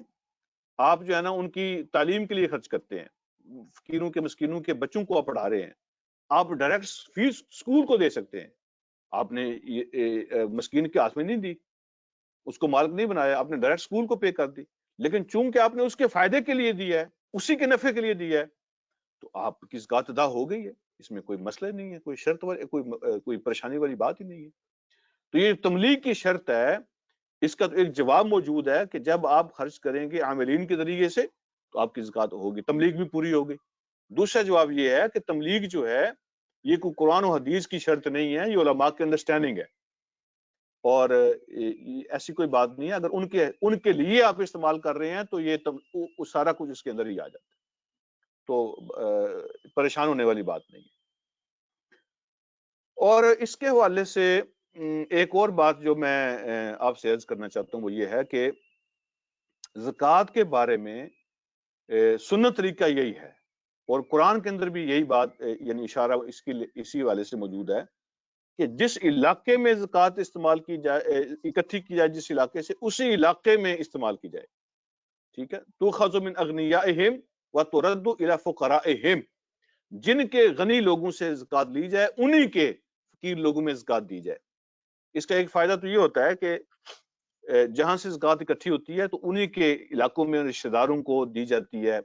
آپ جو ہے نا ان کی تعلیم کے لیے خرچ کرتے ہیں, فقیروں کے مسکینوں کے بچوں کو آپ پڑھا رہے ہیں, آپ ڈائریکٹ فیس اسکول کو دے سکتے ہیں. آپ نے مسکین کے ہاتھ میں نہیں دی, اس کو مالک نہیں بنایا, آپ نے ڈائریکٹ اسکول کو پے کر دی. لیکن چونکہ آپ نے اس کے فائدے کے لیے دیا ہے, اسی کے نفع کے لیے دیا ہے, تو آپ کی زکات ادا ہو گئی ہے. اس میں کوئی مسئلہ نہیں ہے, کوئی شرط کوئی پریشانی والی بات ہی نہیں ہے. تو یہ تملیغ کی شرط ہے, اس کا ایک جواب موجود ہے کہ جب آپ خرچ کریں گے عاملین کے ذریعے سے تو آپ کی زکات ہوگی, تملیغ بھی پوری ہوگی. دوسرا جواب یہ ہے کہ تملیغ جو ہے یہ کوئی قرآن و حدیث کی شرط نہیں ہے, یہ علماء کی انڈرسٹینڈنگ ہے, اور ایسی کوئی بات نہیں ہے. اگر ان کے لیے آپ استعمال کر رہے ہیں تو یہ سارا کچھ اس کے اندر ہی آ جاتا ہے, تو پریشان ہونے والی بات نہیں ہے. اور اس کے حوالے سے ایک اور بات جو میں آپ سے عرض کرنا چاہتا ہوں وہ یہ ہے کہ زکوٰۃ کے بارے میں سنت طریقہ یہی ہے, اور قرآن کے اندر بھی یہی بات یعنی اشارہ اسی حوالے سے موجود ہے کہ جس علاقے میں زکوٰۃ استعمال کی جائے, اکٹھی کی جائے جس علاقے سے, اسی علاقے میں استعمال کی جائے. ٹھیک ہے, تؤخذ من اغنیائہم وترد الی فقرائہم, جن کے غنی لوگوں سے زکوٰۃ لی جائے انہی کے فقیر لوگوں میں زکوٰۃ دی جائے. اس کا ایک فائدہ تو یہ ہوتا ہے کہ جہاں سے زکوٰۃ اکٹھی ہوتی ہے تو انہی کے علاقوں میں رشتہ داروں کو دی جاتی ہے,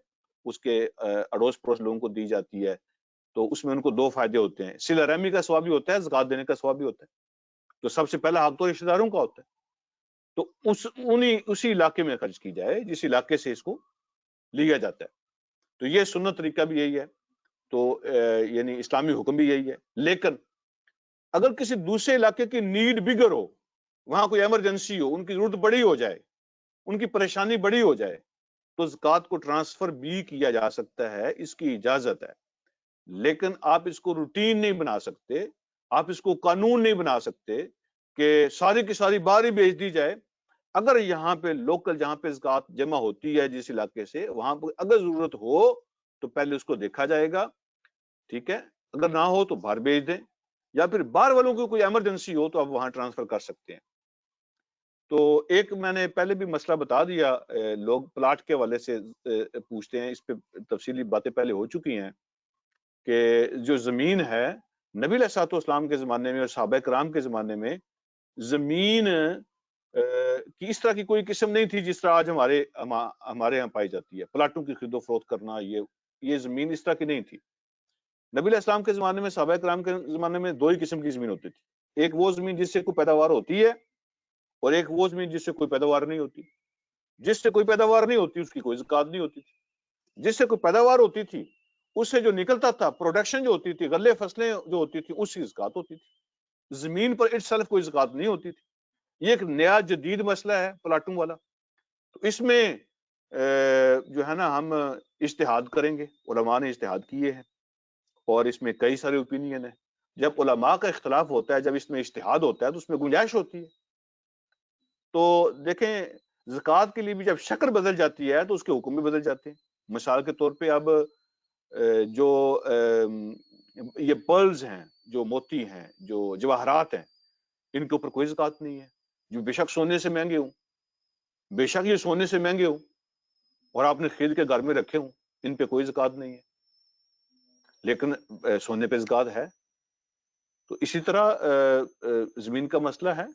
اس کے اڑوس پڑوس لوگوں کو دی جاتی ہے, تو اس میں ان کو دو فائدے ہوتے ہیں. صلہ رحمی کا ثواب بھی ہوتا ہے, زکوٰۃ دینے کا ثواب بھی ہوتا ہے. تو سب سے پہلا حق تو رشتہ داروں کا ہوتا ہے, تو اسی علاقے میں خرچ کی جائے جس علاقے سے اس کو لیا جاتا ہے. تو یہ سنت طریقہ بھی یہی ہے. تو یعنی اسلامی حکم بھی یہی ہے. لیکن اگر کسی دوسرے علاقے کی نیڈ بگر ہو، وہاں کوئی ایمرجنسی ہو، ان کی ضرورت بڑی ہو جائے، ان کی پریشانی بڑی ہو جائے، تو زکوٰۃ کو ٹرانسفر بھی کیا جا سکتا ہے، اس کی اجازت ہے. لیکن آپ اس کو روٹین نہیں بنا سکتے، آپ اس کو قانون نہیں بنا سکتے کہ ساری کی ساری باہر ہی بھیج دی جائے. اگر یہاں پہ لوکل جہاں پہ زکوٰۃ جمع ہوتی ہے جس علاقے سے، وہاں پہ اگر ضرورت ہو تو پہلے اس کو دیکھا جائے گا، ٹھیک ہے. اگر نہ ہو تو باہر بھیج دیں، یا پھر باہر والوں کو کوئی ایمرجنسی ہو تو آپ وہاں ٹرانسفر کر سکتے ہیں. تو ایک میں نے پہلے بھی مسئلہ بتا دیا، لوگ پلاٹ کے حوالے سے پوچھتے ہیں، اس پہ تفصیلی باتیں پہلے ہو چکی ہیں کہ جو زمین ہے نبی علیہ الصلوۃ والسلام کے زمانے میں اور صحابہ کرام کے زمانے میں زمین کی اس طرح کی کوئی قسم نہیں تھی جس طرح آج ہمارے یہاں پائی جاتی ہے. پلاٹوں کی خرید و فروخت کرنا، یہ زمین اس طرح کی نہیں تھی. نبی علیہ السلام کے زمانے میں، صحابہ کرام کے زمانے میں دو ہی قسم کی زمین ہوتی تھی. ایک وہ زمین جس سے کوئی پیداوار ہوتی ہے، اور ایک وہ زمین جس سے کوئی پیداوار نہیں ہوتی. جس سے کوئی پیداوار نہیں ہوتی اس کی کوئی زکوٰۃ نہیں ہوتی تھی. جس سے کوئی پیداوار ہوتی تھی اس سے جو نکلتا تھا، پروڈکشن جو ہوتی تھی، غلے فصلیں جو ہوتی تھی، اس کی زکوٰۃ ہوتی تھی. زمین پر اٹسیلف کوئی زکوٰۃ نہیں ہوتی تھی. یہ ایک نیا جدید مسئلہ ہے پلاٹوں والا. تو اس میں جو ہے نا ہم اجتہاد کریں گے. علماء نے اجتہاد کیے ہیں اور اس میں کئی سارے اوپینین ہیں. جب علماء کا اختلاف ہوتا ہے، جب اس میں اجتہاد ہوتا ہے تو اس میں گنجائش ہوتی ہے. تو دیکھیں زکوٰۃ کے لیے بھی جب شکل بدل جاتی ہے تو اس کے حکم بھی بدل جاتے ہیں. مثال کے طور پہ اب جو یہ پرلز ہیں، جو موتی ہیں، جو جواہرات ہیں، ان کے اوپر کوئی زکوٰۃ نہیں ہے. جو بے شک سونے سے مہنگے ہوں، بے شک یہ سونے سے مہنگے ہوں اور آپ نے خرید کے گھر میں رکھے ہوں، ان پہ کوئی زکوٰۃ نہیں ہے. لیکن سونے پہ زکوٰۃ ہے. تو اسی طرح زمین کا مسئلہ ہے.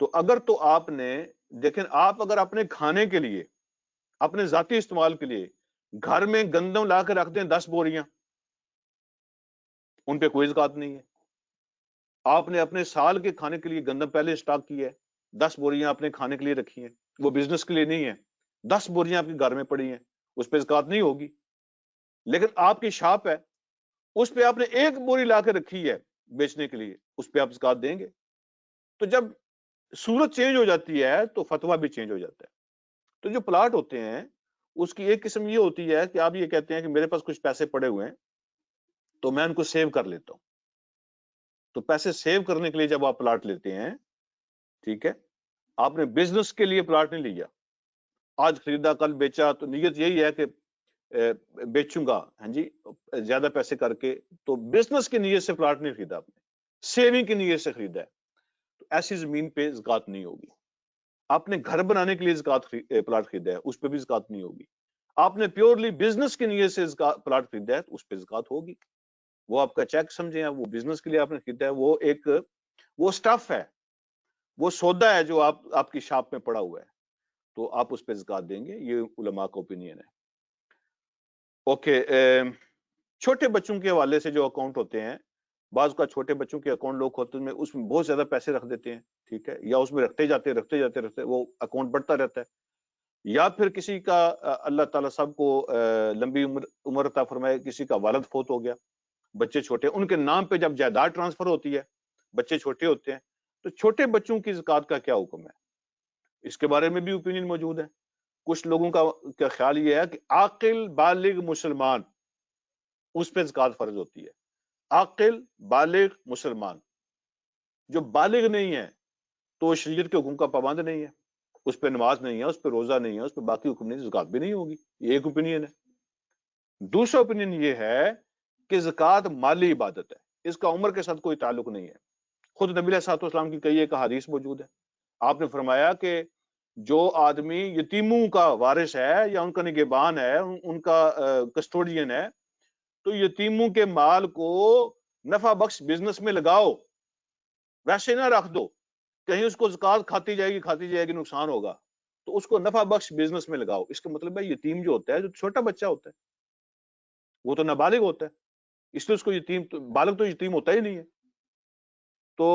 تو اگر تو آپ نے دیکھیں، آپ اگر اپنے کھانے کے لیے، اپنے ذاتی استعمال کے لیے گھر میں گندم لا کے رکھ دیں 10 بوریاں، ان پہ کوئی زکوٰۃ نہیں ہے. آپ نے اپنے سال کے کھانے کے لیے گندم پہلے اسٹاک کی ہے، 10 بوریاں اپنے کھانے کے لیے رکھی ہیں، وہ بزنس کے لیے نہیں ہے، 10 بوریاں آپ کے گھر میں پڑی ہیں، اس پہ زکوٰۃ نہیں ہوگی. لیکن آپ کی شاپ ہے، اس پہ آپ نے 1 بوری لا کے رکھی ہے بیچنے کے لیے، اس پہ آپ زکوٰۃ دیں گے. تو جب صورت چینج ہو جاتی ہے تو فتویٰ بھی چینج ہو جاتا ہے. تو جو پلاٹ ہوتے ہیں اس کی ایک قسم یہ ہوتی ہے کہ آپ یہ کہتے ہیں کہ میرے پاس کچھ پیسے پڑے ہوئے ہیں تو میں ان کو سیو کر لیتا ہوں. تو پیسے سیو کرنے کے لیے جب آپ پلاٹ لیتے ہیں، ٹھیک ہے، آپ نے بزنس کے لیے پلاٹ نہیں لیا، آج خریدا کل بیچا، تو نیت یہی ہے کہ بیچوں گا، ہاں جی، زیادہ پیسے کر کے. تو بزنس کی نیت سے پلاٹ نہیں خریدا، آپ نے سیونگ کی نیت سے خریدا ہے، تو ایسی زمین پہ زکوٰۃ نہیں ہوگی. آپ نے گھر بنانے کے لیے پلاٹ خریدا ہے، اس پہ بھی زکوٰۃ نہیں ہوگی. آپ نے پیورلی بزنس کی نیت سے پلاٹ خریدا ہے تو اس پہ زکوٰۃ ہوگی. وہ آپ کا چیک سمجھیں، وہ بزنس کے لیے آپ نے خریدا ہے، وہ سٹف ہے، وہ سودا ہے جو آپ کی شاپ میں پڑا ہوا ہے، تو آپ اس پہ زکوٰۃ دیں گے. یہ علماء کا اوپینین ہے. اوکے، چھوٹے بچوں کے حوالے سے جو اکاؤنٹ ہوتے ہیں، بعض کا چھوٹے بچوں کے اکاؤنٹ لوگ ہوتے ہیں اس میں بہت زیادہ پیسے رکھ دیتے ہیں، ٹھیک ہے، یا اس میں رکھتے جاتے وہ اکاؤنٹ بڑھتا رہتا ہے. یا پھر کسی کا اللہ تعالیٰ سب کو لمبی عمر عطا فرمائے، کسی کا والد فوت ہو گیا، بچے چھوٹے، ان کے نام پہ جب جائیداد ٹرانسفر ہوتی ہے، بچے چھوٹے ہوتے ہیں، تو چھوٹے بچوں کی زکوٰۃ کا کیا حکم ہے؟ اس کے بارے میں بھی اوپینین موجود ہے. کچھ لوگوں کا خیال یہ ہے کہ عاقل بالغ مسلمان، اس پہ زکوٰۃ فرض ہوتی ہے. عاقل بالغ مسلمان. جو بالغ نہیں ہے تو شریعت کے حکم کا پابند نہیں ہے، اس پہ نماز نہیں ہے، اس پہ روزہ نہیں ہے، اس پہ باقی حکم نہیں، زکوٰۃ بھی نہیں ہوگی. یہ ایک اوپینین ہے. دوسرا اوپینین یہ ہے کہ زکوٰۃ مالی عبادت ہے، اس کا عمر کے ساتھ کوئی تعلق نہیں ہے. خود نبی علیہ الصلوۃ والسلام کی کئی ایک حدیث موجود ہے. آپ نے فرمایا کہ جو آدمی یتیموں کا وارث ہے یا ان کا نگہبان ہے، ان کا کسٹوڈین ہے، تو یتیموں کے مال کو نفع بخش بزنس میں لگاؤ، ویسے نہ رکھ دو، کہیں اس کو زکوٰۃ کھاتی جائے گی نقصان ہوگا، تو اس کو نفع بخش بزنس میں لگاؤ. اس کا مطلب ہے یتیم جو ہوتا ہے، جو چھوٹا بچہ ہوتا ہے، وہ تو نابالغ ہوتا ہے، اس لیے اس کو یتیم، بالغ تو یتیم ہوتا ہی نہیں ہے. تو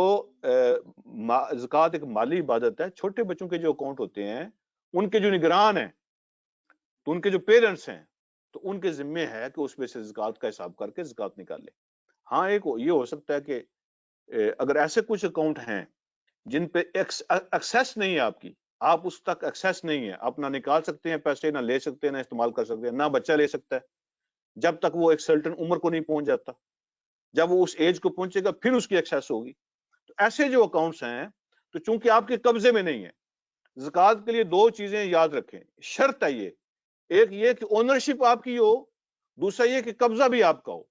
زکوٰۃ ایک مالی عبادت ہے. چھوٹے بچوں کے جو اکاؤنٹ ہوتے ہیں ان کے جو نگران ہیں تو ان کے جو پیرنٹس ہیں تو ان کے ذمے ہے کہ اس میں سے زکوٰۃ کا حساب کر کے زکوٰۃ نکالے. ہاں ایک یہ ہو سکتا ہے کہ اگر ایسے کچھ اکاؤنٹ ہیں جن پہ ایکسیس نہیں ہے آپ اس تک ایکسیس نہیں ہے، آپ نہ نکال سکتے ہیں پیسے، نہ لے سکتے ہیں، نہ استعمال کر سکتے ہیں، نہ بچہ لے سکتا ہے جب تک وہ ایک سرٹن عمر کو نہیں پہنچ جاتا. جب وہ اس ایج کو پہنچے گا پھر اس کی ایکسیس ہوگی. تو ایسے جو اکاؤنٹس ہیں تو چونکہ آپ کے قبضے میں نہیں ہے، زکوٰۃ کے لیے دو چیزیں یاد رکھیں، شرط ہے یہ، ایک یہ کہ اونرشپ آپ کی ہو، دوسرا یہ کہ قبضہ بھی آپ کا ہو،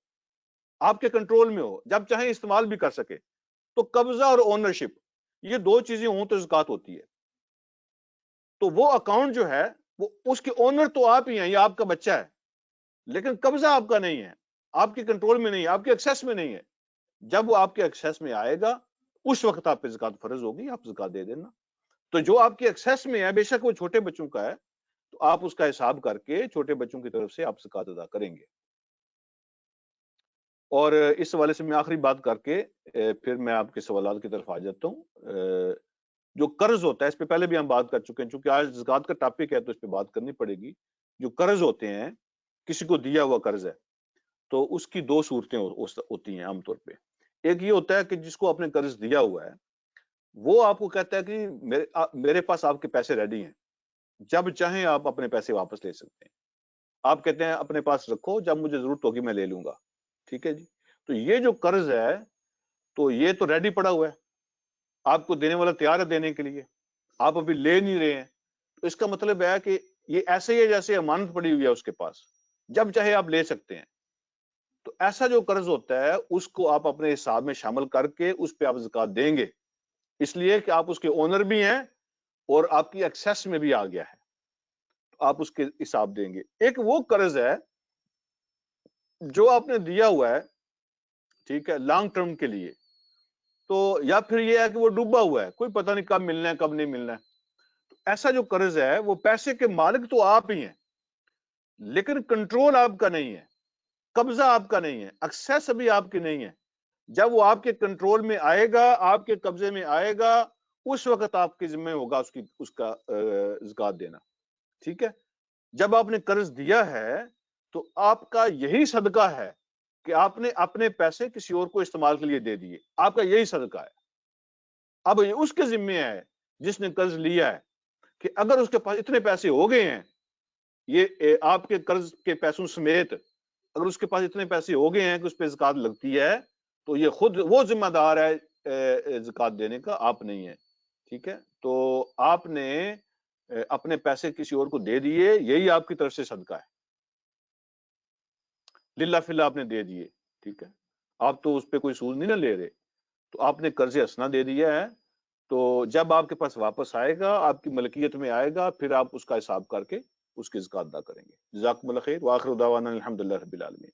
آپ کے کنٹرول میں ہو، جب چاہیں استعمال بھی کر سکے. تو قبضہ اور اونرشپ یہ دو چیزیں ہوں تو زکوٰۃ ہوتی ہے. تو وہ اکاؤنٹ جو ہے وہ اس کے اونر تو آپ ہی ہیں، یہ آپ کا بچہ ہے، لیکن قبضہ آپ کا نہیں ہے، آپ کے کنٹرول میں نہیں ہے، آپ کے ایکسیس میں نہیں ہے. جب وہ آپ کے ایکسیس میں آئے گا اس وقت آپ پہ زکوٰۃ فرض ہوگی، آپ زکوٰۃ دے دینا. تو جو آپ کے ایکسیس میں ہے بے شک وہ چھوٹے بچوں کا ہے تو آپ اس کا حساب کر کے چھوٹے بچوں کی طرف سے آپ زکوٰۃ ادا کریں گے. اور اس حوالے سے میں آخری بات کر کے پھر میں آپ کے سوالات کی طرف آ جاتا ہوں. جو قرض ہوتا ہے اس پہ پہلے بھی ہم بات کر چکے ہیں، چونکہ آج زکوٰۃ کا ٹاپک ہے تو اس پہ بات کرنی پڑے گی. جو قرض ہوتے ہیں، کسی کو دیا ہوا قرض ہے تو اس کی دو صورتیں ہوتی ہیں عام طور پہ. ایک یہ ہوتا ہے کہ جس کو آپ نے قرض دیا ہوا ہے وہ آپ کو کہتا ہے کہ میرے پاس آپ کے پیسے ریڈی ہیں، جب چاہیں آپ اپنے پیسے واپس لے سکتے ہیں. آپ کہتے ہیں اپنے پاس رکھو، جب مجھے ضرورت ہوگی میں لے لوں گا. ٹھیک ہے جی. تو یہ جو قرض ہے تو یہ تو ریڈی پڑا ہوا ہے، آپ کو دینے والا تیار ہے دینے کے لیے، آپ ابھی لے نہیں رہے ہیں. تو اس کا مطلب ہے کہ یہ ایسے ہی ہے جیسے امانت پڑی ہوئی ہے اس کے پاس، جب چاہے آپ لے سکتے ہیں. تو ایسا جو قرض ہوتا ہے اس کو آپ اپنے حساب میں شامل کر کے اس پہ آپ زکوٰۃ دیں گے، اس لیے کہ آپ اس کے اونر بھی ہیں اور آپ کی ایکسیس میں بھی آ گیا ہے، تو آپ اس کے حساب دیں گے. ایک وہ قرض ہے جو آپ نے دیا ہوا ہے، ٹھیک ہے، لانگ ٹرم کے لیے، تو یا پھر یہ ہے کہ وہ ڈوبا ہوا ہے، کوئی پتہ نہیں کب ملنا ہے کب نہیں ملنا ہے. تو ایسا جو قرض ہے وہ پیسے کے مالک تو آپ ہی ہیں لیکن کنٹرول آپ کا نہیں ہے، قبضہ آپ کا نہیں ہے، ایکسیس ابھی آپ کی نہیں ہے. جب وہ آپ کے کنٹرول میں آئے گا، آپ کے قبضے میں آئے گا، اس وقت آپ کے ذمہ ہوگا اس کا زکوٰۃ دینا. ٹھیک ہے. جب آپ نے قرض دیا ہے تو آپ کا یہی صدقہ ہے کہ آپ نے اپنے پیسے کسی اور کو استعمال کے لیے دے دیے، آپ کا یہی صدقہ ہے. اب یہ اس کے ذمہ ہے جس نے قرض لیا ہے کہ اگر اس کے پاس اتنے پیسے ہو گئے ہیں، یہ آپ کے قرض کے پیسوں سمیت اگر اس کے پاس اتنے پیسے ہو گئے ہیں کہ اس پہ زکوٰۃ لگتی ہے تو یہ خود وہ ذمہ دار ہے زکوٰۃ دینے کا، آپ نہیں ہے. ٹھیک ہے. تو آپ نے اپنے پیسے کسی اور کو دے دیے، یہی آپ کی طرف سے صدقہ ہے، للہ فی اللہ آپ نے دے دیے. ٹھیک ہے. آپ تو اس پہ کوئی سود نہیں نہ لے رہے، تو آپ نے قرض حسنہ دے دیا ہے. تو جب آپ کے پاس واپس آئے گا، آپ کی ملکیت میں آئے گا، پھر آپ اس کا حساب کر کے اس کی زکوٰۃ ادا کریں گے. جزاکم اللہ خیر، وآخر دعوانا الحمدللہ رب العالمین.